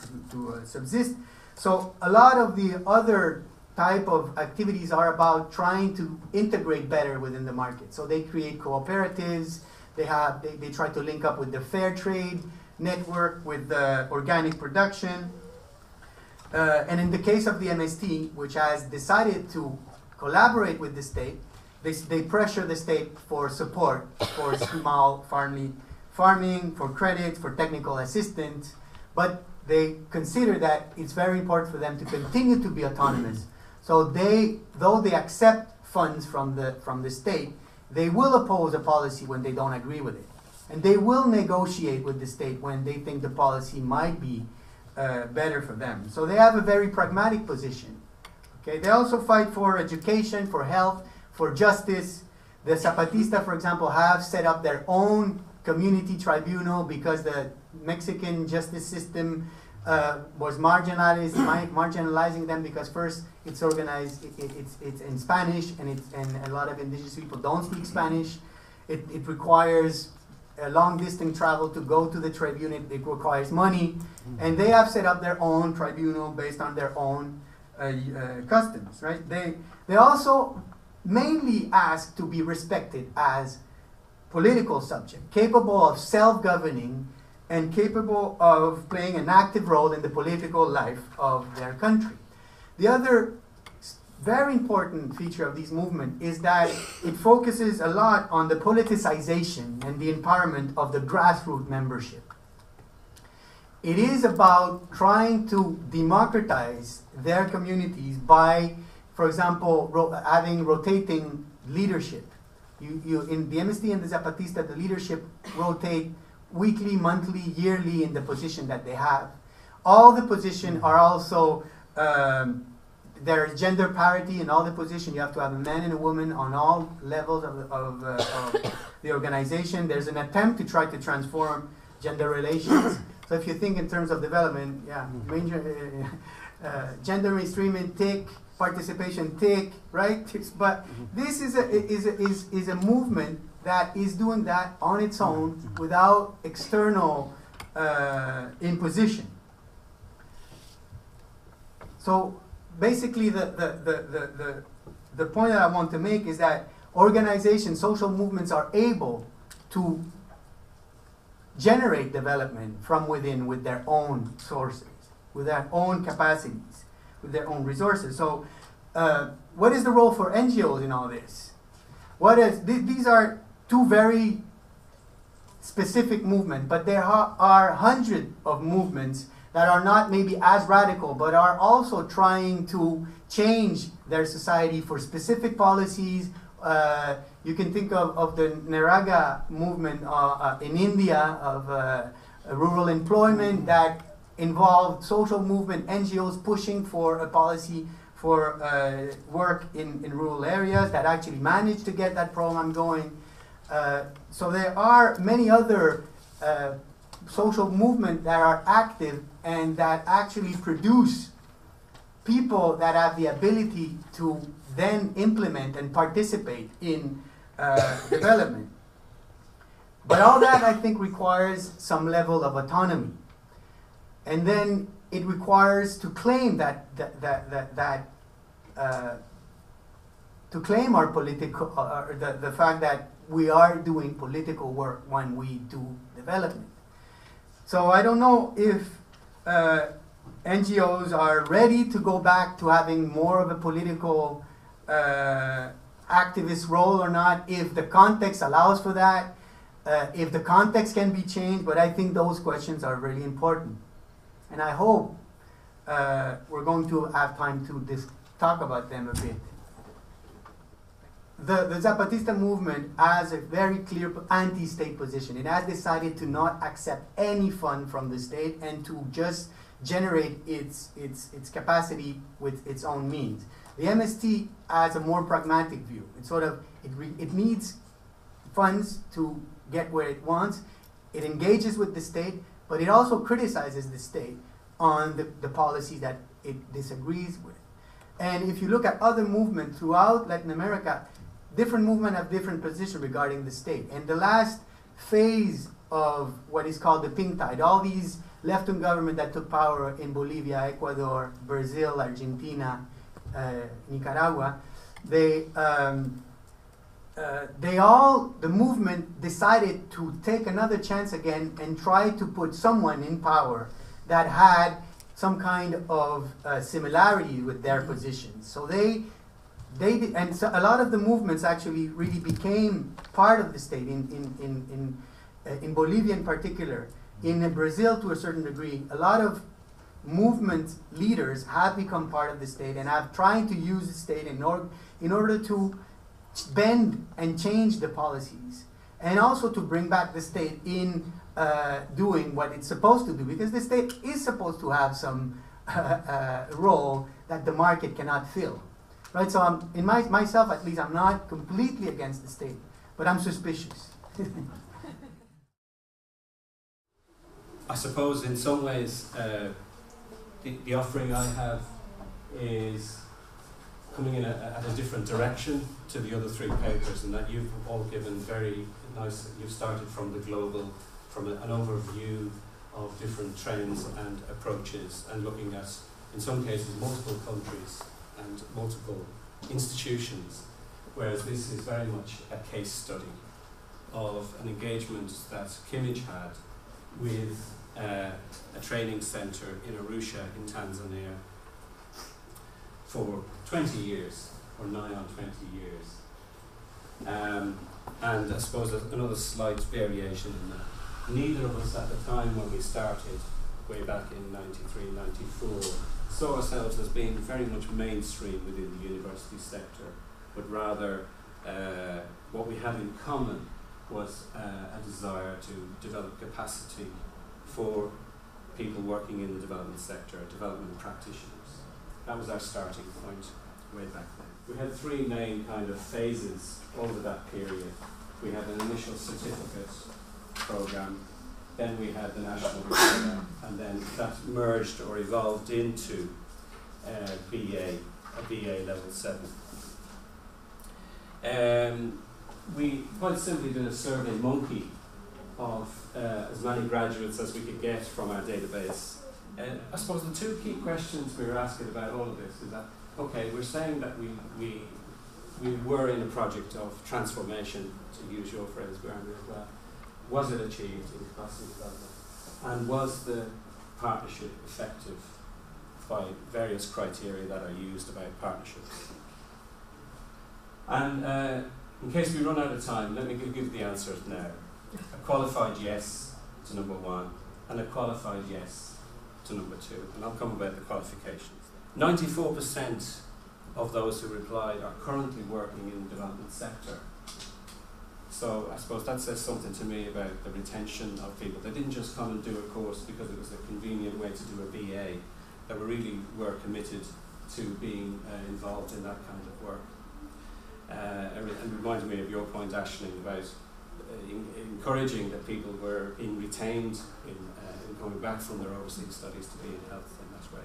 [SPEAKER 6] subsist. So a lot of the other type of activities are about trying to integrate better within the market. So they create cooperatives, they try to link up with the fair trade network, with the organic production. And in the case of the MST, which has decided to collaborate with the state, they pressure the state for support for small farming, for credit, for technical assistance, but they consider that it's very important for them to continue to be autonomous. So though they accept funds from the state, they will oppose a policy when they don't agree with it. And they will negotiate with the state when they think the policy might be better for them. So they have a very pragmatic position. Okay? They also fight for education, for health, for justice. The Zapatista, for example, have set up their own community tribunal because the Mexican justice system was marginalizing them, because first it's organized, it's in Spanish, and a lot of indigenous people don't speak Spanish. It requires a long distance travel to go to the tribunal. It requires money, and they have set up their own tribunal based on their own customs, right? They also mainly ask to be respected as political subject, capable of self-governing and capable of playing an active role in the political life of their country. The other very important feature of this movement is that it focuses a lot on the politicization and the empowerment of the grassroots membership. It is about trying to democratize their communities by, for example, having rotating leadership. In the MST and the Zapatista, the leadership rotate weekly, monthly, yearly in the position that they have. All the positions are also, there's gender parity in all the positions. You have to have a man and a woman on all levels of the organization. There's an attempt to try to transform gender relations. So if you think in terms of development, yeah, gender mainstreaming, tick, participation, tick, right? But this is a movement that is doing that on its own without external imposition. So basically the point that I want to make is that organizations, social movements are able to generate development from within with their own sources, with their own capacities, with their own resources. So what is the role for NGOs in all this? These are two very specific movements, but there are hundreds of movements that are not maybe as radical, but are also trying to change their society for specific policies. You can think of the Naraga movement in India of rural employment that involved social movement, NGOs pushing for a policy for work in rural areas that actually managed to get that program going. So there are many other social movements that are active and that actually produce people that have the ability to then implement and participate in development. But all that, I think, requires some level of autonomy. And then it requires to claim to claim our political, the fact that we are doing political work when we do development. So I don't know if NGOs are ready to go back to having more of a political activist role or not, if the context allows for that, if the context can be changed, but I think those questions are really important. And I hope we're going to have time to talk about them a bit. The Zapatista movement has a very clear anti-state position. It has decided to not accept any fund from the state and to just generate its capacity with its own means. The MST has a more pragmatic view. It's sort of, it needs funds to get where it wants. It engages with the state, but it also criticizes the state on the policies that it disagrees with. And if you look at other movements throughout Latin America, different movements have different positions regarding the state. And the last phase of what is called the pink tide, all these left-wing governments that took power in Bolivia, Ecuador, Brazil, Argentina, Nicaragua, the movement decided to take another chance again and try to put someone in power that had some kind of similarity with their positions. So they did, and so a lot of the movements actually really became part of the state in Bolivia in particular. In Brazil, to a certain degree, a lot of movement leaders have become part of the state and have tried to use the state in order to bend and change the policies, and also to bring back the state in doing what it's supposed to do, because the state is supposed to have some role that the market cannot fill. Right, so in myself at least, I'm not completely against the state, but I'm suspicious.
[SPEAKER 7] I suppose in some ways the offering I have is coming in at a different direction to the other three papers, and that you've all given very nice, you've started from the global, from an overview of different trends and approaches, and looking at, in some cases, multiple countries and multiple institutions, whereas this is very much a case study of an engagement that Kimmage had with a training centre in Arusha in Tanzania for 20 years, or nigh on 20 years. And I suppose another slight variation in that. Neither of us at the time when we started, way back in 93, 94, saw ourselves as being very much mainstream within the university sector, but rather what we had in common was a desire to develop capacity for people working in the development sector, development practitioners. That was our starting point way back then. We had three main kind of phases over that period. We had an initial certificate program, then we had the national program, and then that merged or evolved into a BA level 7. We quite simply did a survey monkey of as many graduates as we could get from our database. I suppose the two key questions we were asking about all of this is that, okay, we're saying that we were in a project of transformation, to use your phrase, Bernard, as well. Was it achieved in capacity development? And was the partnership effective by various criteria that are used about partnerships? And in case we run out of time, let me give the answers now. A qualified yes to number 1, and a qualified yes to number 2, and I'll come about the qualifications. 94% of those who replied are currently working in the development sector. So I suppose that says something to me about the retention of people. They didn't just come and do a course because it was a convenient way to do a BA. They really were committed to being involved in that kind of work. And reminded me of your point, Aisling, about encouraging that people were being retained in going back from their overseas studies to be in health in that way,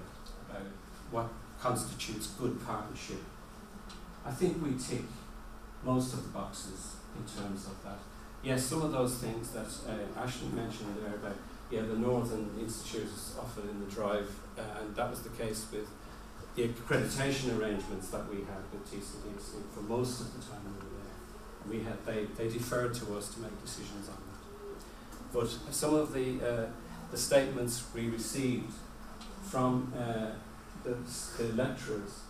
[SPEAKER 7] about what constitutes good partnership. I think we tick most of the boxes in terms of that. Yes, some of those things that Aisling mentioned there about, the Northern Institute is often in the drive, and that was the case with the accreditation arrangements that we had with TCDC for most of the time we were there. They deferred to us to make decisions on that. But some of the statements we received from the lecturers,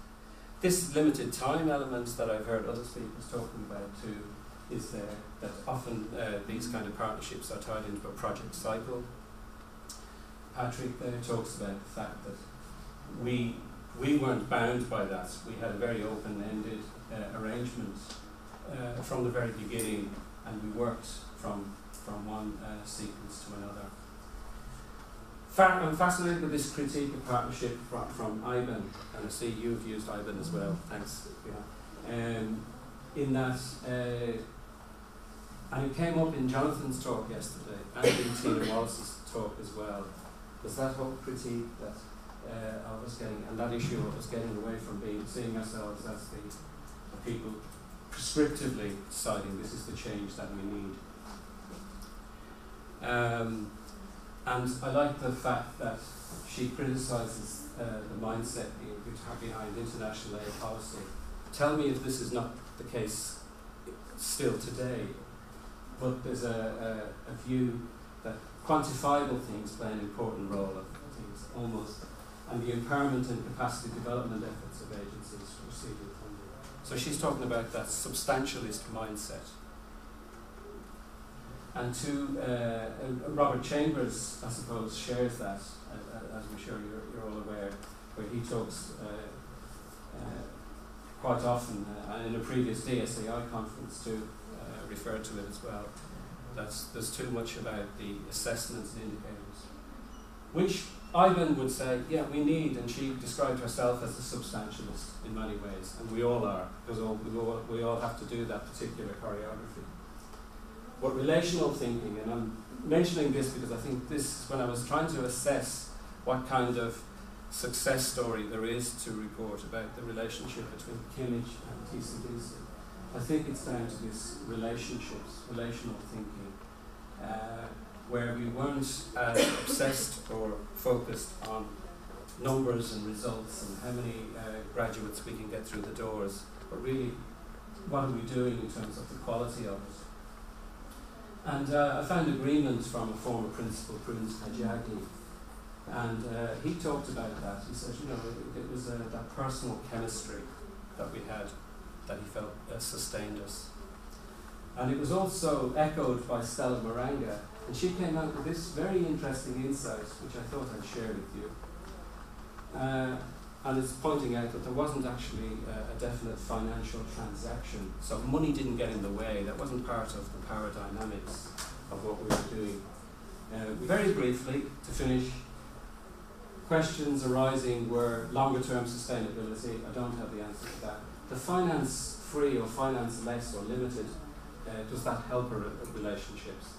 [SPEAKER 7] this limited time element that I've heard other speakers talking about too, is there, that often these kind of partnerships are tied into a project cycle. Patrick there talks about the fact that we weren't bound by that. We had a very open-ended arrangement from the very beginning, and we worked from one sequence to another. I'm fascinated with this critique of partnership from Ivan, and I see you've used Ivan as well. Thanks. In that, and it came up in Jonathan's talk yesterday, and in Tina Wallace's talk as well. There's that whole critique that of us getting, and that issue of us getting away from seeing ourselves as the people prescriptively deciding this is the change that we need. And I like the fact that she criticises the mindset behind international aid policy. Tell me if this is not the case still today, but there's a view that quantifiable things play an important role of things, almost, and the empowerment and capacity development efforts of agencies receiving funding. So she's talking about that substantialist mindset. And Robert Chambers, I suppose, shares that, as I'm sure you're all aware, where he talks quite often, and in a previous DSAI conference too, referred to it as well, that there's too much about the assessments and indicators, which Ivan would say, yeah, we need, and she described herself as a substantialist in many ways, and we all are, because we all have to do that particular choreography. But relational thinking, and I'm mentioning this because I think this is when I was trying to assess what kind of success story there is to report about the relationship between Kimmage and TCDC. I think it's down to this relational thinking, where we weren't as obsessed or focused on numbers and results and how many graduates we can get through the doors, but really what are we doing in terms of the quality of it. And I found agreement from a former principal, Prudence Kajagi, and he talked about that. He said, it was that personal chemistry that we had that he felt sustained us. And it was also echoed by Stella Maranga, and she came out with this very interesting insight, which I thought I'd share with you. And it's pointing out that there wasn't actually a definite financial transaction, so money didn't get in the way. That wasn't part of the power dynamics of what we were doing. Very briefly, to finish, questions arising were longer term sustainability. I don't have the answer to that. The finance free or finance less or limited, does that help our relationships?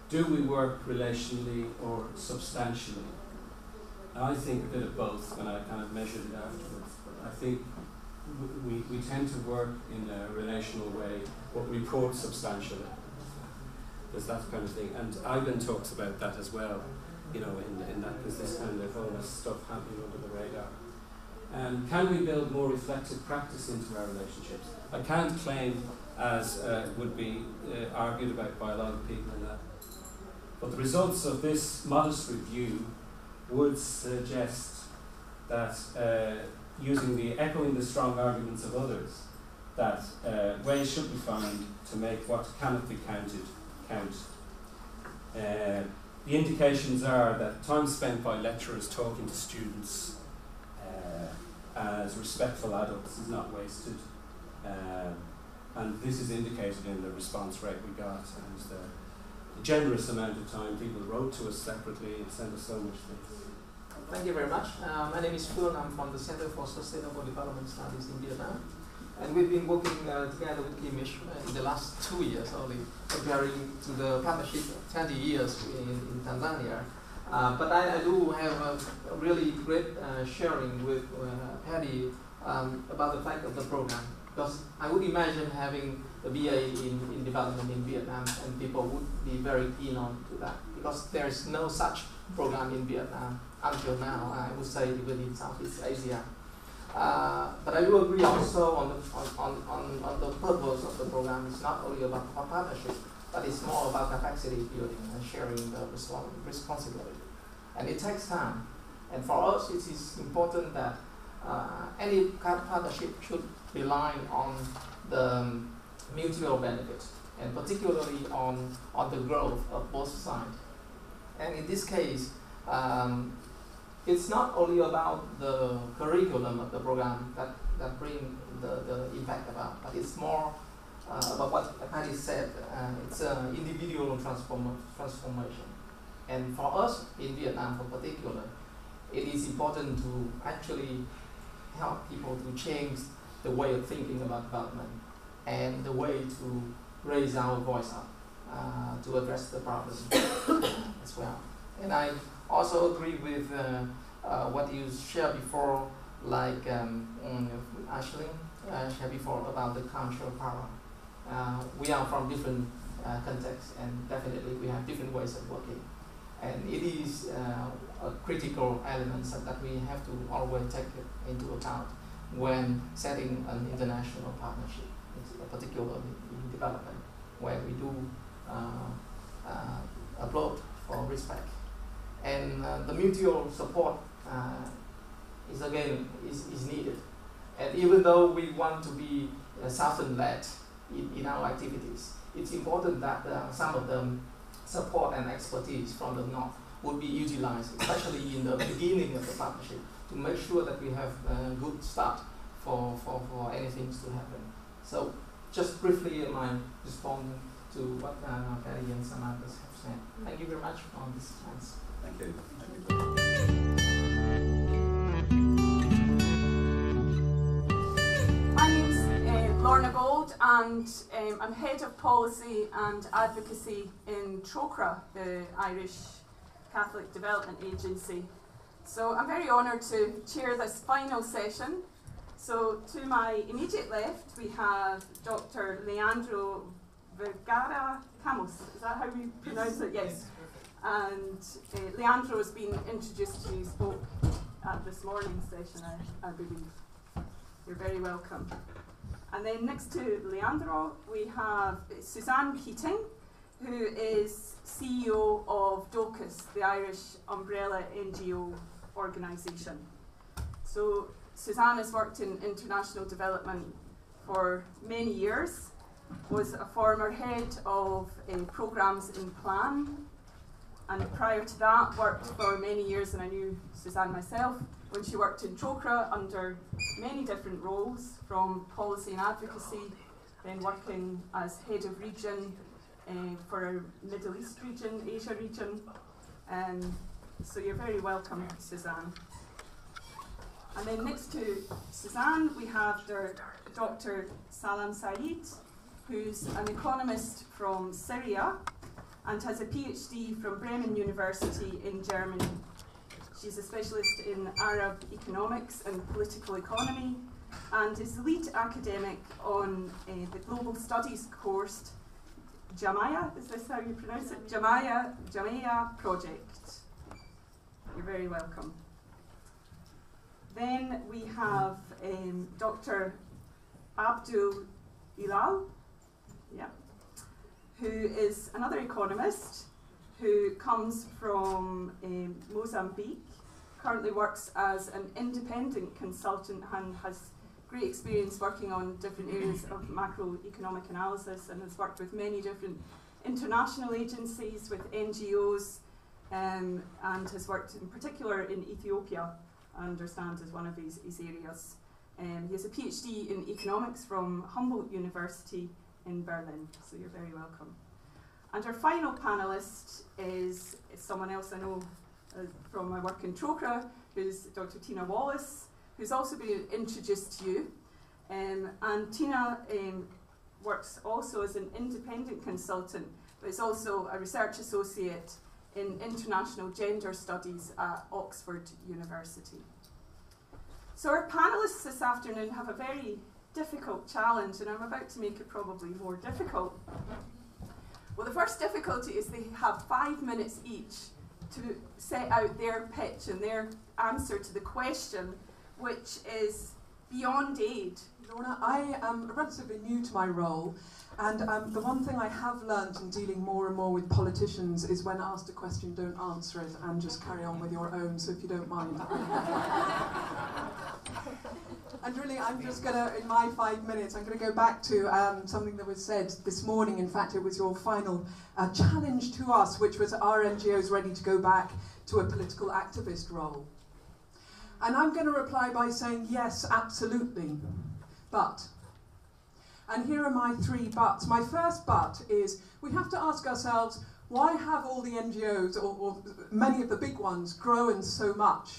[SPEAKER 7] Do we work relationally or substantially? I think a bit of both when I kind of measured it afterwards. But I think we tend to work in a relational way, but report substantially. There's that kind of thing. And Ivan talks about that as well, in that there's this kind of all this stuff happening under the radar. Can we build more reflective practice into our relationships? I can't claim, as would be argued about by a lot of people in that. But the results of this modest review would suggest that echoing the strong arguments of others, that ways should be found to make what cannot be counted count. the indications are that time spent by lecturers talking to students as respectful adults is not wasted. And this is indicated in the response rate we got, and the generous amount of time people wrote to us separately and sent us so much things.
[SPEAKER 8] Thank you very much. My name is Phil, and I'm from the Center for Sustainable Development Studies in Vietnam. And we've been working together with Kimish in the last 2 years only, comparing to the partnership 20 years in Tanzania. But I do have a really great sharing with Patty about the fact of the program. Because I would imagine having a BA in development in Vietnam, and people would be very keen on to that, because there is no such program in Vietnam until now, I would say, even in Southeast Asia. But I do agree also on the purpose of the program. It's not only about a partnership, but it's more about capacity building and sharing the responsibility. And it takes time. And for us, it is important that any partnership should rely on the mutual benefit, and particularly on the growth of both sides. And in this case, it's not only about the curriculum of the program that bring the impact about, but it's more about what Patty said. It's an individual transformation. And for us in Vietnam in particular, it is important to actually help people to change the way of thinking about development and the way to raise our voice up to address the problem as well. And I also agree with what you shared before, like Ashley shared before about the cultural power. We are from different contexts, and definitely we have different ways of working. And it is a critical element that we have to always take into account when setting an international partnership, particularly in development, where we do applaud for respect. And the mutual support is needed. And even though we want to be Southern-led in our activities, it's important that some of the support and expertise from the North would be utilized, especially in the beginning of the partnership, to make sure that we have a good start for anything to happen. So just briefly, my response to what Patty and some others have said. Thank you very much for this chance.
[SPEAKER 7] Thank you.
[SPEAKER 9] My name's Lorna Gold, and I'm Head of Policy and Advocacy in TROCRA, the Irish Catholic Development Agency. So I'm very honoured to chair this final session. So to my immediate left, we have Dr. Leandro Vergara Camus. Is that how we pronounce it? Yes. And Leandro has been introduced to you, spoke at this morning's session, I believe. You're very welcome. And then next to Leandro, we have Suzanne Keating, who is CEO of DOCUS, the Irish Umbrella NGO organisation. So Suzanne has worked in international development for many years, was a former head of programmes in Plan, and prior to that worked for many years, and I knew Suzanne myself, when she worked in TROCRA under many different roles, from policy and advocacy, then working as head of region for Middle East region, Asia region. So you're very welcome, Suzanne. And then next to Suzanne, we have Dr. Salam Said, who's an economist from Syria and has a PhD from Bremen University in Germany. She's a specialist in Arab economics and political economy, and is the lead academic on the Global Studies course, Jamia, is this how you pronounce it? Jamia Project. You're very welcome. Then we have Dr. Abdul Ilal, who is another economist who comes from Mozambique, currently works as an independent consultant and has great experience working on different areas of macroeconomic analysis, and has worked with many different international agencies, with NGOs, and has worked in particular in Ethiopia, I understand, is one of his areas. He has a PhD in economics from Humboldt University in Berlin, so you're very welcome. And our final panellist is someone else I know from my work in Chokra, who's Dr. Tina Wallace, who's also been introduced to you. And Tina works also as an independent consultant, but is also a research associate in international gender studies at Oxford University. So our panellists this afternoon have a very difficult challenge, and I'm about to make it probably more difficult. Well, the first difficulty is they have 5 minutes each to set out their pitch and their answer to the question, which is beyond aid.
[SPEAKER 10] Lorna, I am relatively new to my role, and the one thing I have learned in dealing more and more with politicians is when asked a question, don't answer it and just carry on with your own, so if you don't mind. And really, I'm just going to, in my 5 minutes, I'm going to go back to something that was said this morning. In fact, it was your final challenge to us, which was, are NGOs ready to go back to a political activist role? And I'm going to reply by saying, yes, absolutely, but. And here are my 3 buts. My first but is, we have to ask ourselves, why have all the NGOs, or many of the big ones, grown so much,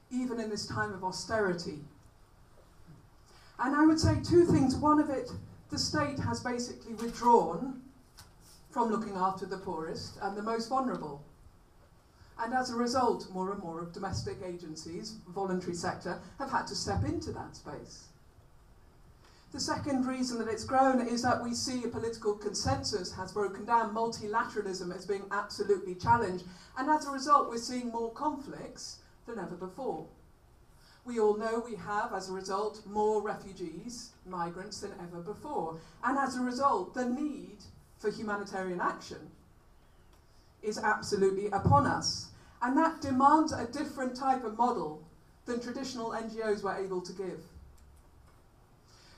[SPEAKER 10] even in this time of austerity? And I would say 2 things. One of it, the state has basically withdrawn from looking after the poorest and the most vulnerable. And as a result, more and more of domestic agencies, voluntary sector, have had to step into that space. The second reason that it's grown is that we see a political consensus has broken down, multilateralism is being absolutely challenged, and as a result we're seeing more conflicts than ever before. We all know we have, as a result, more refugees, migrants than ever before, and as a result the need for humanitarian action is absolutely upon us. And that demands a different type of model than traditional NGOs were able to give.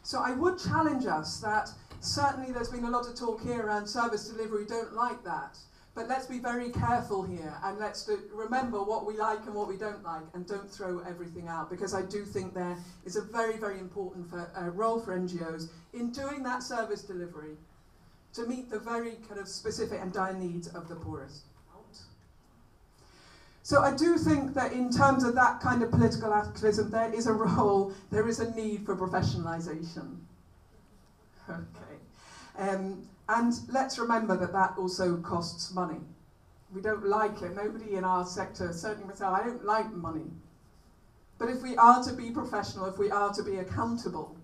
[SPEAKER 10] So I would challenge us that certainly there's been a lot of talk here around service delivery, don't like that. But let's be very careful here, and let's remember what we like and what we don't like, and don't throw everything out, because I do think there is a very, very important role for NGOs in doing that service delivery to meet the very kind of specific and dire needs of the poorest. So I do think that in terms of that kind of political activism, there is a role, there is a need for professionalisation. Okay. And let's remember that that also costs money. We don't like it. Nobody in our sector, certainly myself, I don't like money. But if we are to be professional, if we are to be accountable,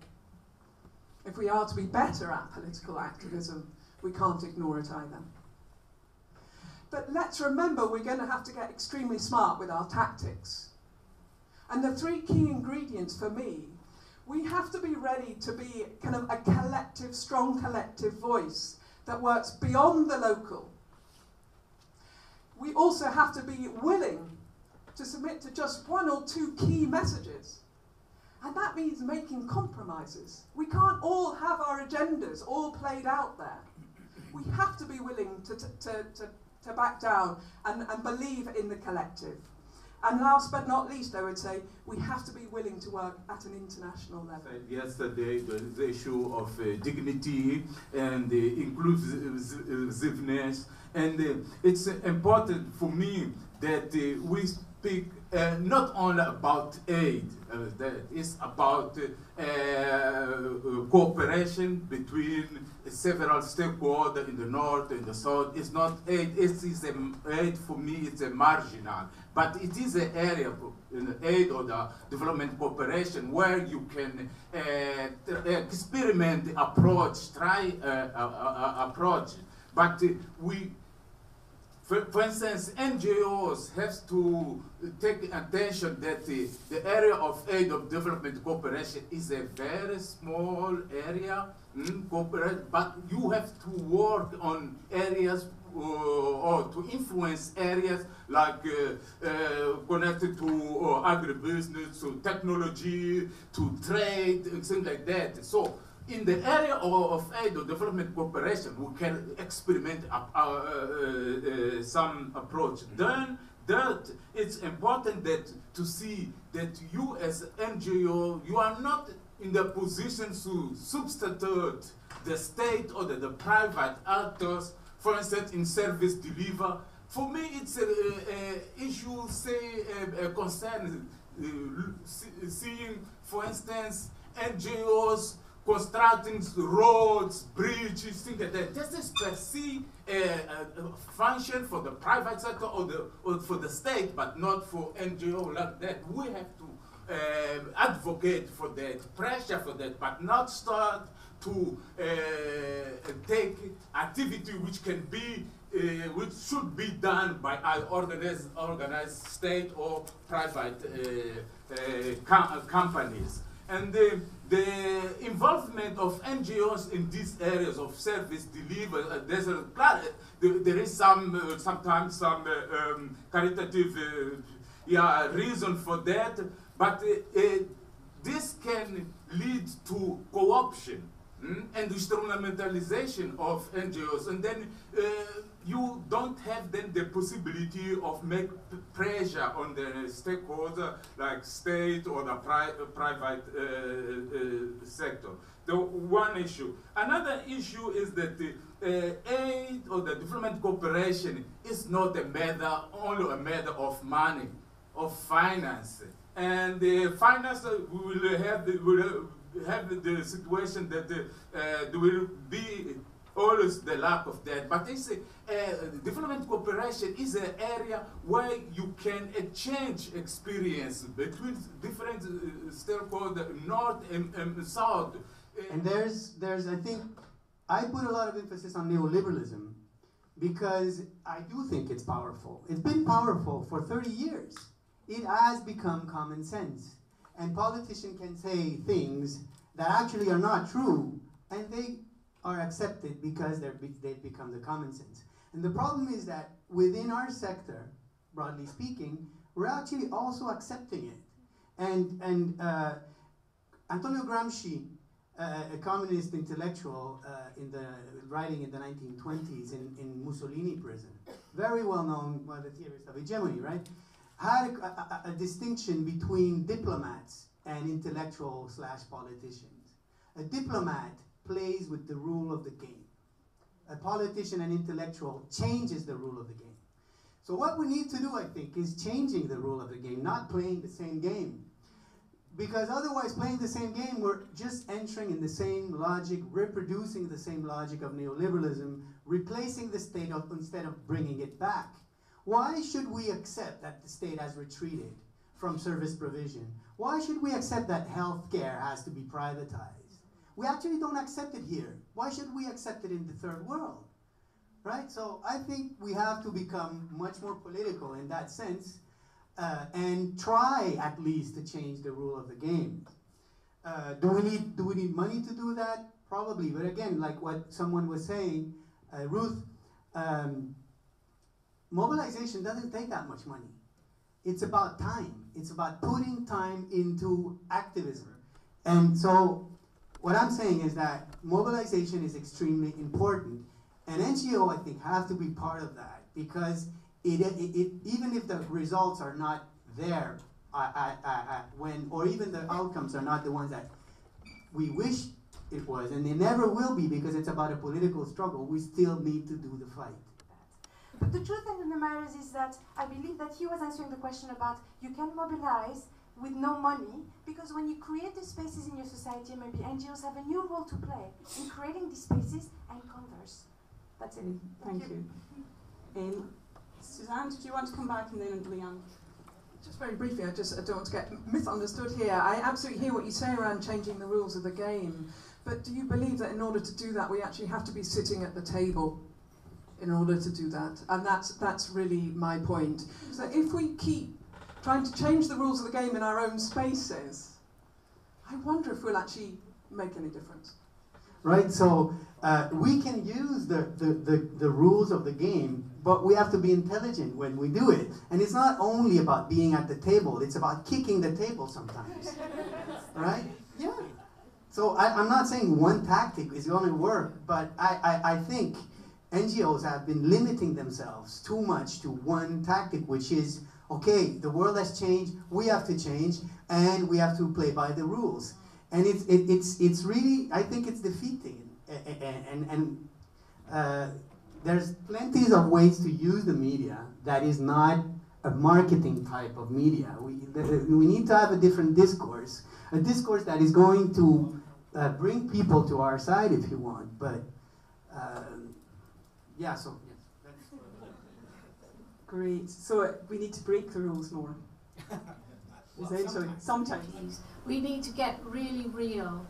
[SPEAKER 10] if we are to be better at political activism, we can't ignore it either. But let's remember we're going to have to get extremely smart with our tactics. And the 3 key ingredients for me, we have to be ready to be kind of a collective, strong collective voice that works beyond the local. We also have to be willing to submit to just 1 or 2 key messages. And that means making compromises. We can't all have our agendas all played out there. We have to be willing to back down and believe in the collective. And last but not least, I would say, we have to be willing to work at an international level.
[SPEAKER 11] Yesterday, the issue of dignity and inclusiveness, and it's important for me that we speak not only about aid, that is about cooperation between several stakeholders in the north and the south. It's not aid, aid for me, it's a marginal. But it is an area in aid or the development cooperation where you can experiment the approach, try approach. But for instance, NGOs have to take attention that the area of aid of development cooperation is a very small area, but you have to work on areas or to influence areas like connected to agribusiness, to technology, to trade, and things like that. So in the area of aid or development cooperation, we can experiment some approach. Then that it's important that to see that you as NGO, you are not in the position to substitute the state or the private actors, for instance, in service delivery. For me, it's an issue, say, a concern, seeing, for instance, NGOs constructing roads, bridges, things like that. This is per se a function for the private sector or for the state, but not for NGO like that. We have to advocate for that, pressure for that, but not start to take activity which can be, which should be done by organized state or private companies. And the involvement of NGOs in these areas of service delivery, there is sometimes some caritative reason for that, but this can lead to co-option and instrumentalization of NGOs, and then you don't have then the possibility of make pressure on the stakeholder like state or the private sector. The one issue. Another issue is that the aid or the development cooperation is not a matter, only a matter of money, of finance. And the finance will have the situation that there will be always the lack of that. But it's development cooperation is an area where you can exchange experience between different stakeholders, north and south.
[SPEAKER 6] And there's, I think, I put a lot of emphasis on neoliberalism because I do think it's powerful. It's been powerful for 30 years. It has become common sense. And politicians can say things that actually are not true, and they are accepted because they've become the common sense. And the problem is that within our sector, broadly speaking, we're actually also accepting it. And Antonio Gramsci, a communist intellectual writing in the 1920s in Mussolini prison, very well known by the theorist of hegemony, right? Had a distinction between diplomats and intellectual/politicians. A diplomat plays with the rule of the game. A politician and intellectual changes the rule of the game. So what we need to do, I think, is changing the rule of the game, not playing the same game. Because otherwise, playing the same game, we're just entering in the same logic, reproducing the same logic of neoliberalism, replacing the state instead of bringing it back. Why should we accept that the state has retreated from service provision? Why should we accept that healthcare has to be privatized? We actually don't accept it here. Why should we accept it in the third world? Right? So I think we have to become much more political in that sense and try at least to change the rule of the game. Do we need money to do that? Probably, but again, like what someone was saying, Ruth, mobilization doesn't take that much money. It's about time. It's about putting time into activism. And so what I'm saying is that mobilization is extremely important. And NGO, I think, have to be part of that because even if the results are not there or even the outcomes are not the ones that we wish it was, and they never will be because it's about a political struggle, we still need to do the fight.
[SPEAKER 12] But the truth of the matter is that I believe that he was answering the question about you can mobilize with no money because when you create these spaces in your society, maybe NGOs have a new role to play in creating these spaces and converse. That's it.
[SPEAKER 9] Thank you. Suzanne, do you want to come back and then Leanne?
[SPEAKER 10] Just very briefly, I don't want to get misunderstood here. I absolutely hear what you say around changing the rules of the game, but do you believe that in order to do that, we actually have to be sitting at the table in order to do that? And that's really my point. So if we keep trying to change the rules of the game in our own spaces, I wonder if we'll actually make any difference.
[SPEAKER 6] Right, so we can use the rules of the game, but we have to be intelligent when we do it. And it's not only about being at the table, it's about kicking the table sometimes. Right? Yeah. So I'm not saying one tactic is going to work, but I think NGOs have been limiting themselves too much to one tactic, which is, okay, the world has changed, we have to change, and we have to play by the rules. And it's really, I think it's defeating. And there's plenty of ways to use the media that is not a marketing type of media. We need to have a different discourse, a discourse that is going to bring people to our side if you want. But yeah, so yes.
[SPEAKER 10] Great. So we need to break the rules more. Essentially, sometimes.
[SPEAKER 2] We need to get really real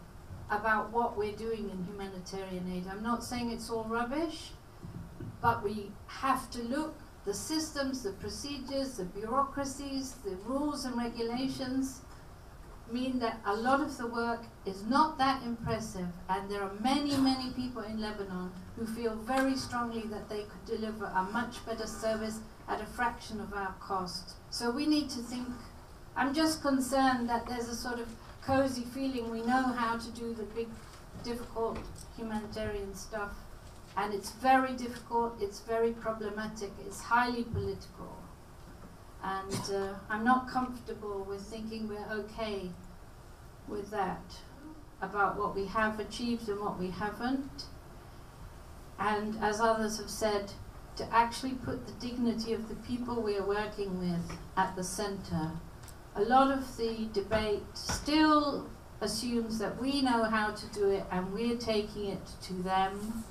[SPEAKER 2] about what we're doing in humanitarian aid. I'm not saying it's all rubbish, but we have to look, the systems, the procedures, the bureaucracies, the rules and regulations mean that a lot of the work is not that impressive, and there are many, many people in Lebanon who feel very strongly that they could deliver a much better service at a fraction of our cost. So we need to think. I'm just concerned that there's a sort of cozy feeling we know how to do the big, difficult humanitarian stuff, and it's very difficult, it's very problematic, it's highly political. And I'm not comfortable with thinking we're okay with that, about what we have achieved and what we haven't. And as others have said, to actually put the dignity of the people we are working with at the center. A lot of the debate still assumes that we know how to do it and we're taking it to them,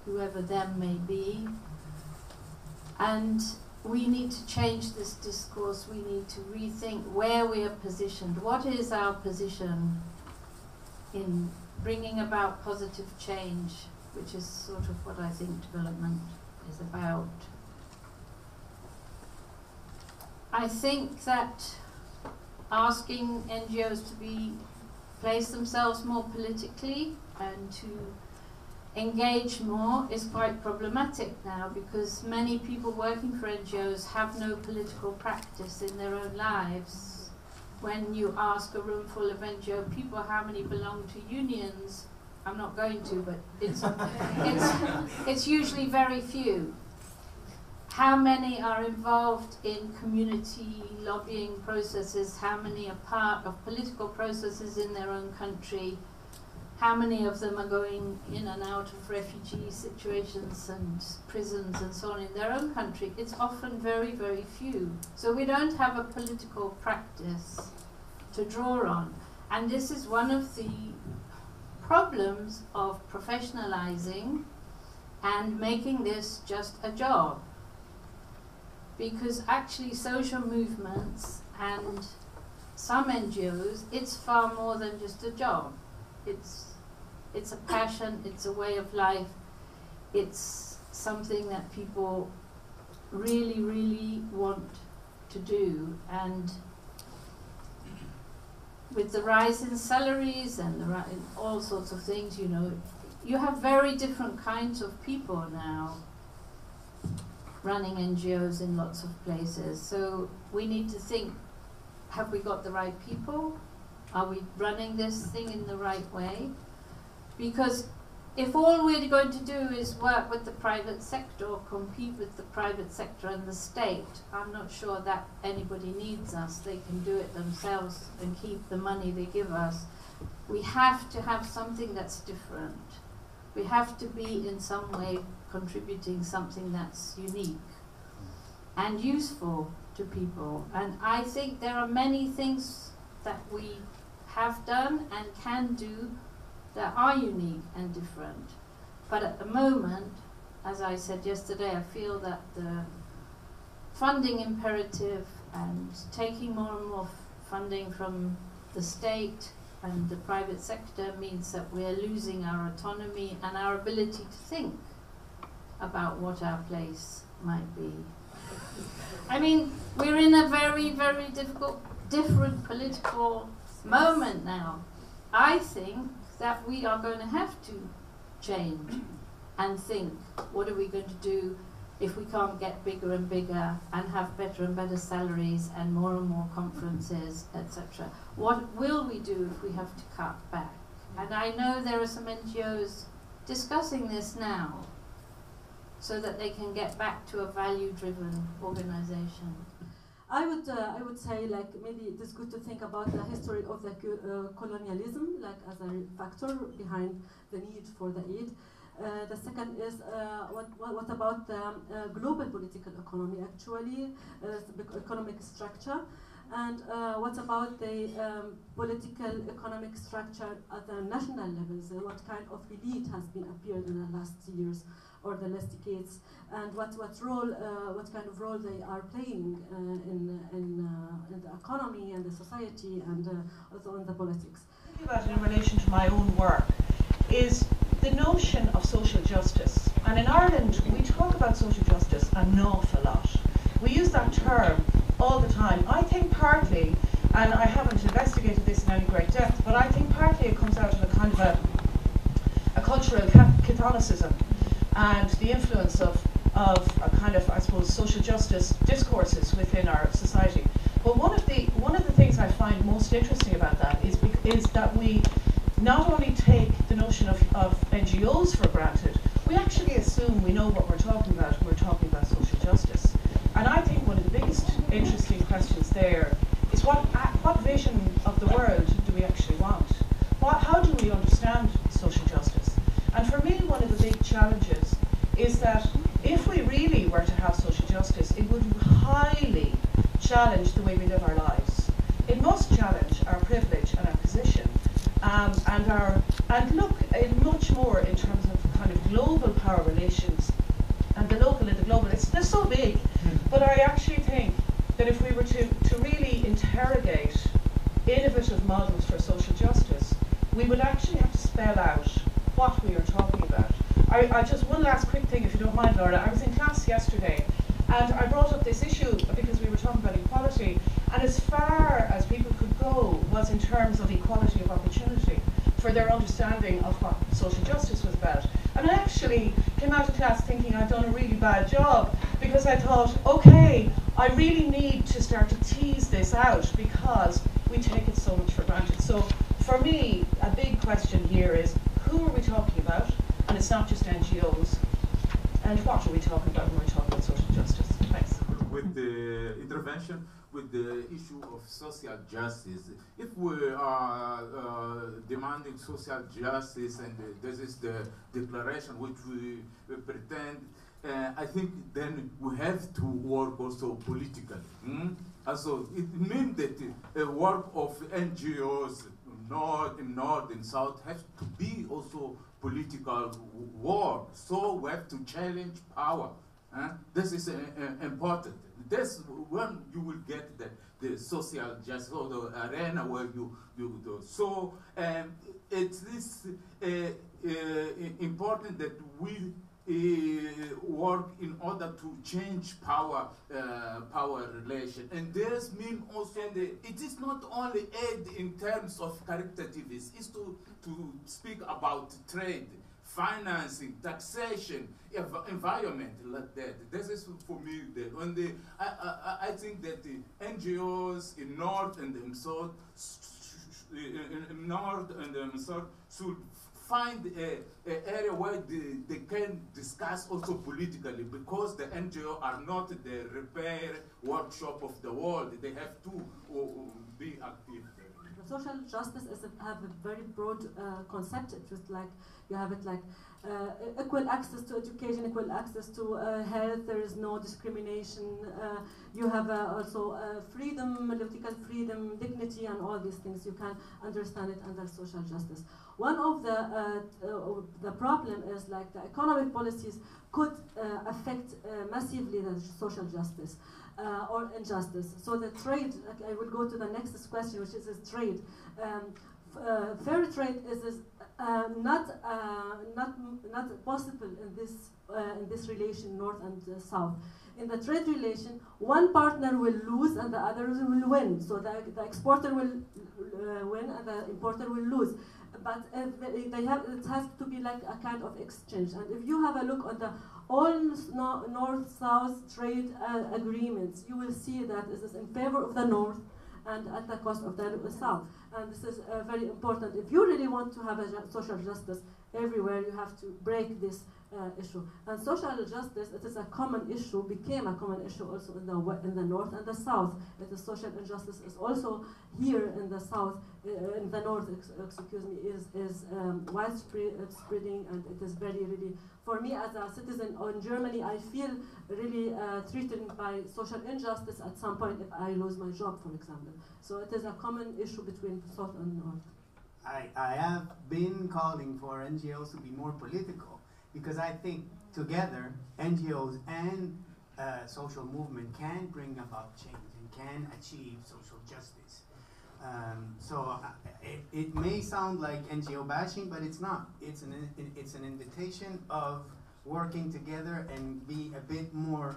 [SPEAKER 2] whoever them may be. And we need to change this discourse. We need to rethink where we are positioned. What is our position in bringing about positive change, which is sort of what I think development is about. I think that asking NGOs to place themselves more politically and to engage more is quite problematic now, because many people working for NGOs have no political practice in their own lives. When you ask a room full of NGO people how many belong to unions, I'm not going to, but it's usually very few. How many are involved in community lobbying processes? How many are part of political processes in their own country? How many of them are going in and out of refugee situations and prisons and so on in their own country? It's often very, very few. So we don't have a political practice to draw on. And this is one of the problems of professionalizing and making this just a job. Because actually social movements and some NGOs, it's far more than just a job. It's a passion, it's a way of life, it's something that people really, really want to do. And with the rise in salaries and in all sorts of things, you know, you have very different kinds of people now running NGOs in lots of places. So we need to think, have we got the right people? Are we running this thing in the right way? Because if all we're going to do is work with the private sector or compete with the private sector and the state, I'm not sure that anybody needs us. They can do it themselves and keep the money they give us. We have to have something that's different. We have to be in some way contributing something that's unique and useful to people. And I think there are many things that we have done and can do that are unique and different. But at the moment, as I said yesterday, I feel that the funding imperative and taking more and more funding from the state and the private sector means that we're losing our autonomy and our ability to think about what our place might be. I mean, we're in a very, very different political moment now. I think that we are going to have to change and think, what are we going to do if we can't get bigger and bigger and have better and better salaries and more conferences, etc. What will we do if we have to cut back? And I know there are some NGOs discussing this now, so that they can get back to a value-driven organization.
[SPEAKER 13] I would say, like, maybe it is good to think about the history of the colonialism, like, as a factor behind the need for the aid. The second is what about the global political economy, actually, the economic structure, and what about the political economic structure at the national levels? What kind of elite has been appeared in the last years or the last decades, and what kind of role they are playing in the economy and the society and also in the politics.
[SPEAKER 14] Thinking about it in relation to my own work is the notion of social justice. And in Ireland, we talk about social justice an awful lot. We use that term all the time. I think partly, and I haven't investigated this in any great depth, but I think partly it comes out of a kind of a cultural Catholicism and the influence of a kind of, I suppose, social justice discourses within our society. But one of the things I find most interesting about that is that we not only take the notion of NGOs for granted, we actually assume we know what we're talking about when we're talking about social justice. And I think one of the biggest interesting questions there is what vision of the world do we actually want? How do we understand social justice? And for me, one of the big challenges is that if we really were to have social justice, it would highly challenge the way we live our lives. It must challenge our privilege and our position, and look much more in terms of kind of global power relations and the local and the global. They're so big, but I actually think that if we were to really interrogate innovative models for social justice, we would actually have to spell out what we are talking about. I just, one last quick thing, if you don't mind, Laura. I was in class yesterday, and I brought up this issue because we were talking about equality, and as far as people could go was in terms of equality of opportunity for their understanding of what social justice was about. And I actually came out of class thinking I'd done a really bad job, because I thought, okay, I really need to start to tease this out because we take it so much for granted. So for me, a big question here is, who are we talking about? And it's not just NGOs. And what are we talking about when we're talking about social justice? Thanks.
[SPEAKER 11] With the intervention, with the issue of social justice, if we are demanding social justice, and this is the declaration which we pretend, I think then we have to work also politically. And so it means that the work of NGOs, North and South, has to be also political work. So we have to challenge power. This is important. That's when you will get the social justice, or the arena where you do. So it is important that we work in order to change power relation. And this means also it is not only aid in terms of caritativeness, it's to speak about trade, financing, taxation, environment, like that. This is for me I think that the NGOs in North and in South should find an area where they can discuss also politically, because the NGO are not the repair workshop of the world. They have to be active.
[SPEAKER 13] Social justice have a very broad concept. It's just like you have it like equal access to education, equal access to health. There is no discrimination. You have also freedom, political freedom, dignity, and all these things. You can understand it under social justice. One of the problem is like the economic policies could affect massively the social justice. Or injustice. So the trade, I will go to the next question, which is trade. Fair trade is not possible in this relation, North and South. In the trade relation, one partner will lose and the other will win. So the exporter will win and the importer will lose. But it has to be like a kind of exchange. And if you have a look on the all North-South trade agreements, you will see that this is in favor of the North and at the cost of the South. And this is very important. If you really want to have a social justice everywhere, you have to break this issue. And social justice, it is a common issue, became a common issue also in the North and the South. It is social injustice is also here in the South, in the North, excuse me, is widespreading, and it is very, really, for me as a citizen in Germany, I feel really threatened by social injustice at some point if I lose my job, for example. So it is a common issue between South and North.
[SPEAKER 6] I have been calling for NGOs to be more political, because I think together NGOs and social movement can bring about change and can achieve social justice. It may sound like NGO bashing, but it's not. It's an invitation of working together and be a bit more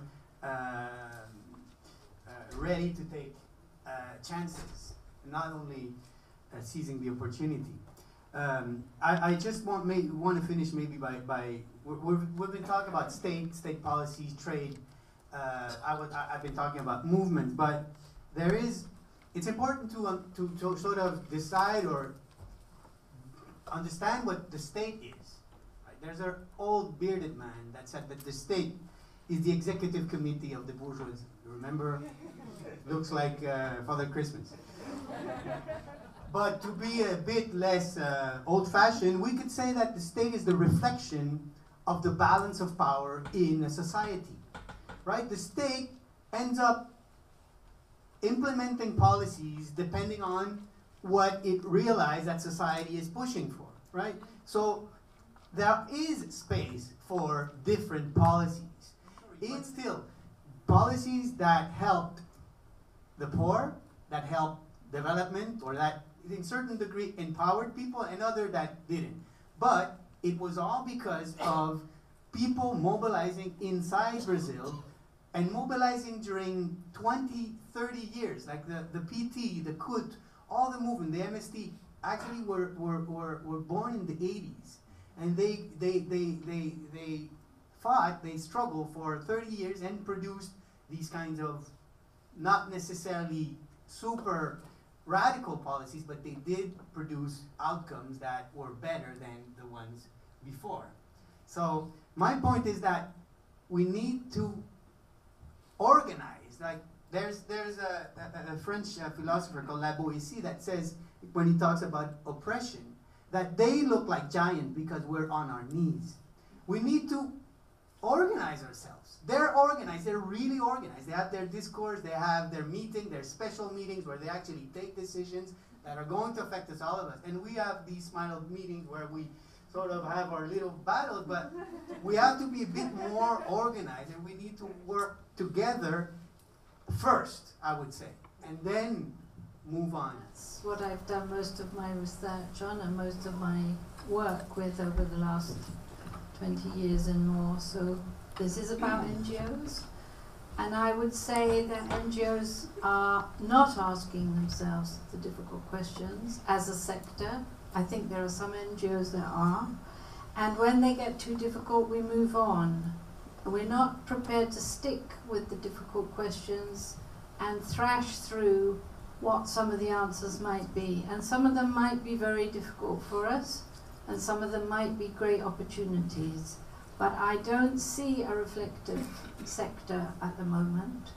[SPEAKER 6] ready to take chances, not only seizing the opportunity. I just want to finish maybe by we've been talking about state policies, trade. I've been talking about movement, but it's important to sort of decide or understand what the state is. Right? There's an old bearded man that said that the state is the executive committee of the bourgeoisie. Remember? Looks like Father Christmas. But to be a bit less old-fashioned, we could say that the state is the reflection of the balance of power in a society, right? The state ends up implementing policies depending on what it realized that society is pushing for, right? So there is space for different policies. It's still policies that help the poor, that help development, or that in certain degree empowered people, and other that didn't. But it was all because of people mobilizing inside Brazil and mobilizing during 20, 30 years, like the PT, the CUT, all the movement, the MST, actually were born in the 80s. And they fought, they struggled for 30 years and produced these kinds of not necessarily super radical policies, but they did produce outcomes that were better than the ones before. So my point is that we need to organize. Like there's a French philosopher called La Boétie that says, when he talks about oppression, that they look like giants because we're on our knees. We need to organize ourselves. They're organized, they're really organized. They have their discourse, they have their meeting, their special meetings where they actually take decisions that are going to affect us, all of us. And we have these smile meetings where we sort of have our little battles, but we have to be a bit more organized, and we need to work together first, I would say, and then move on.
[SPEAKER 2] That's what I've done most of my research on and most of my work with over the last 20 years and more. So this is about NGOs, and I would say that NGOs are not asking themselves the difficult questions as a sector. I think there are some NGOs that are, and when they get too difficult, we move on. We're not prepared to stick with the difficult questions and thrash through what some of the answers might be. And some of them might be very difficult for us, and some of them might be great opportunities. But I don't see a reflective sector at the moment.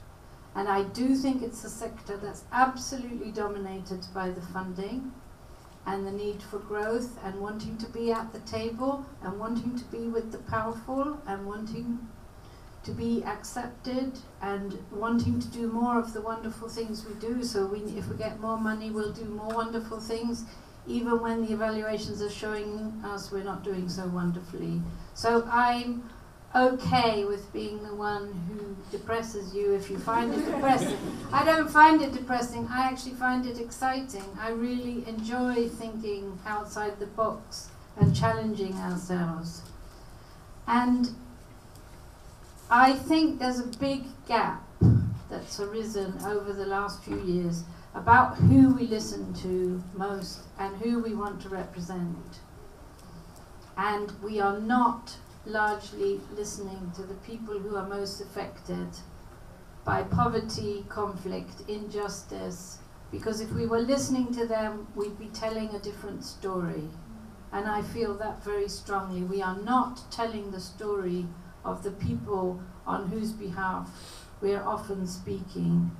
[SPEAKER 2] And I do think it's a sector that's absolutely dominated by the funding and the need for growth and wanting to be at the table and wanting to be with the powerful and wanting to be accepted and wanting to do more of the wonderful things we do. So if we get more money, we'll do more wonderful things, even when the evaluations are showing us we're not doing so wonderfully. So I'm okay with being the one who depresses you if you find it depressing. I don't find it depressing, I actually find it exciting. I really enjoy thinking outside the box and challenging ourselves. And I think there's a big gap that's arisen over the last few years about who we listen to most and who we want to represent. And we are not largely listening to the people who are most affected by poverty, conflict, injustice, Because if we were listening to them, we'd be telling a different story. And I feel that very strongly. We are not telling the story of the people on whose behalf we are often speaking.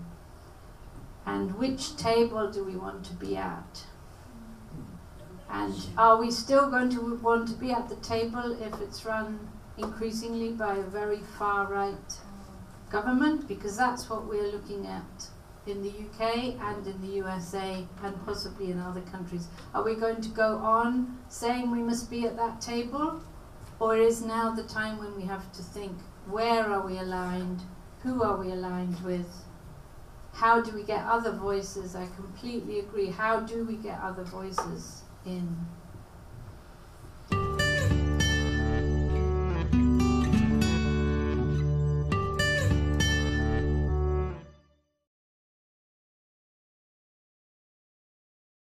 [SPEAKER 2] And which table do we want to be at? And are we still going to want to be at the table if it's run increasingly by a very far-right government? Because that's what we're looking at in the UK and in the USA and possibly in other countries. Are we going to go on saying we must be at that table? Or is now the time when we have to think, where are we aligned? Who are we aligned with? How do we get other voices? I completely agree. How do we get other voices in?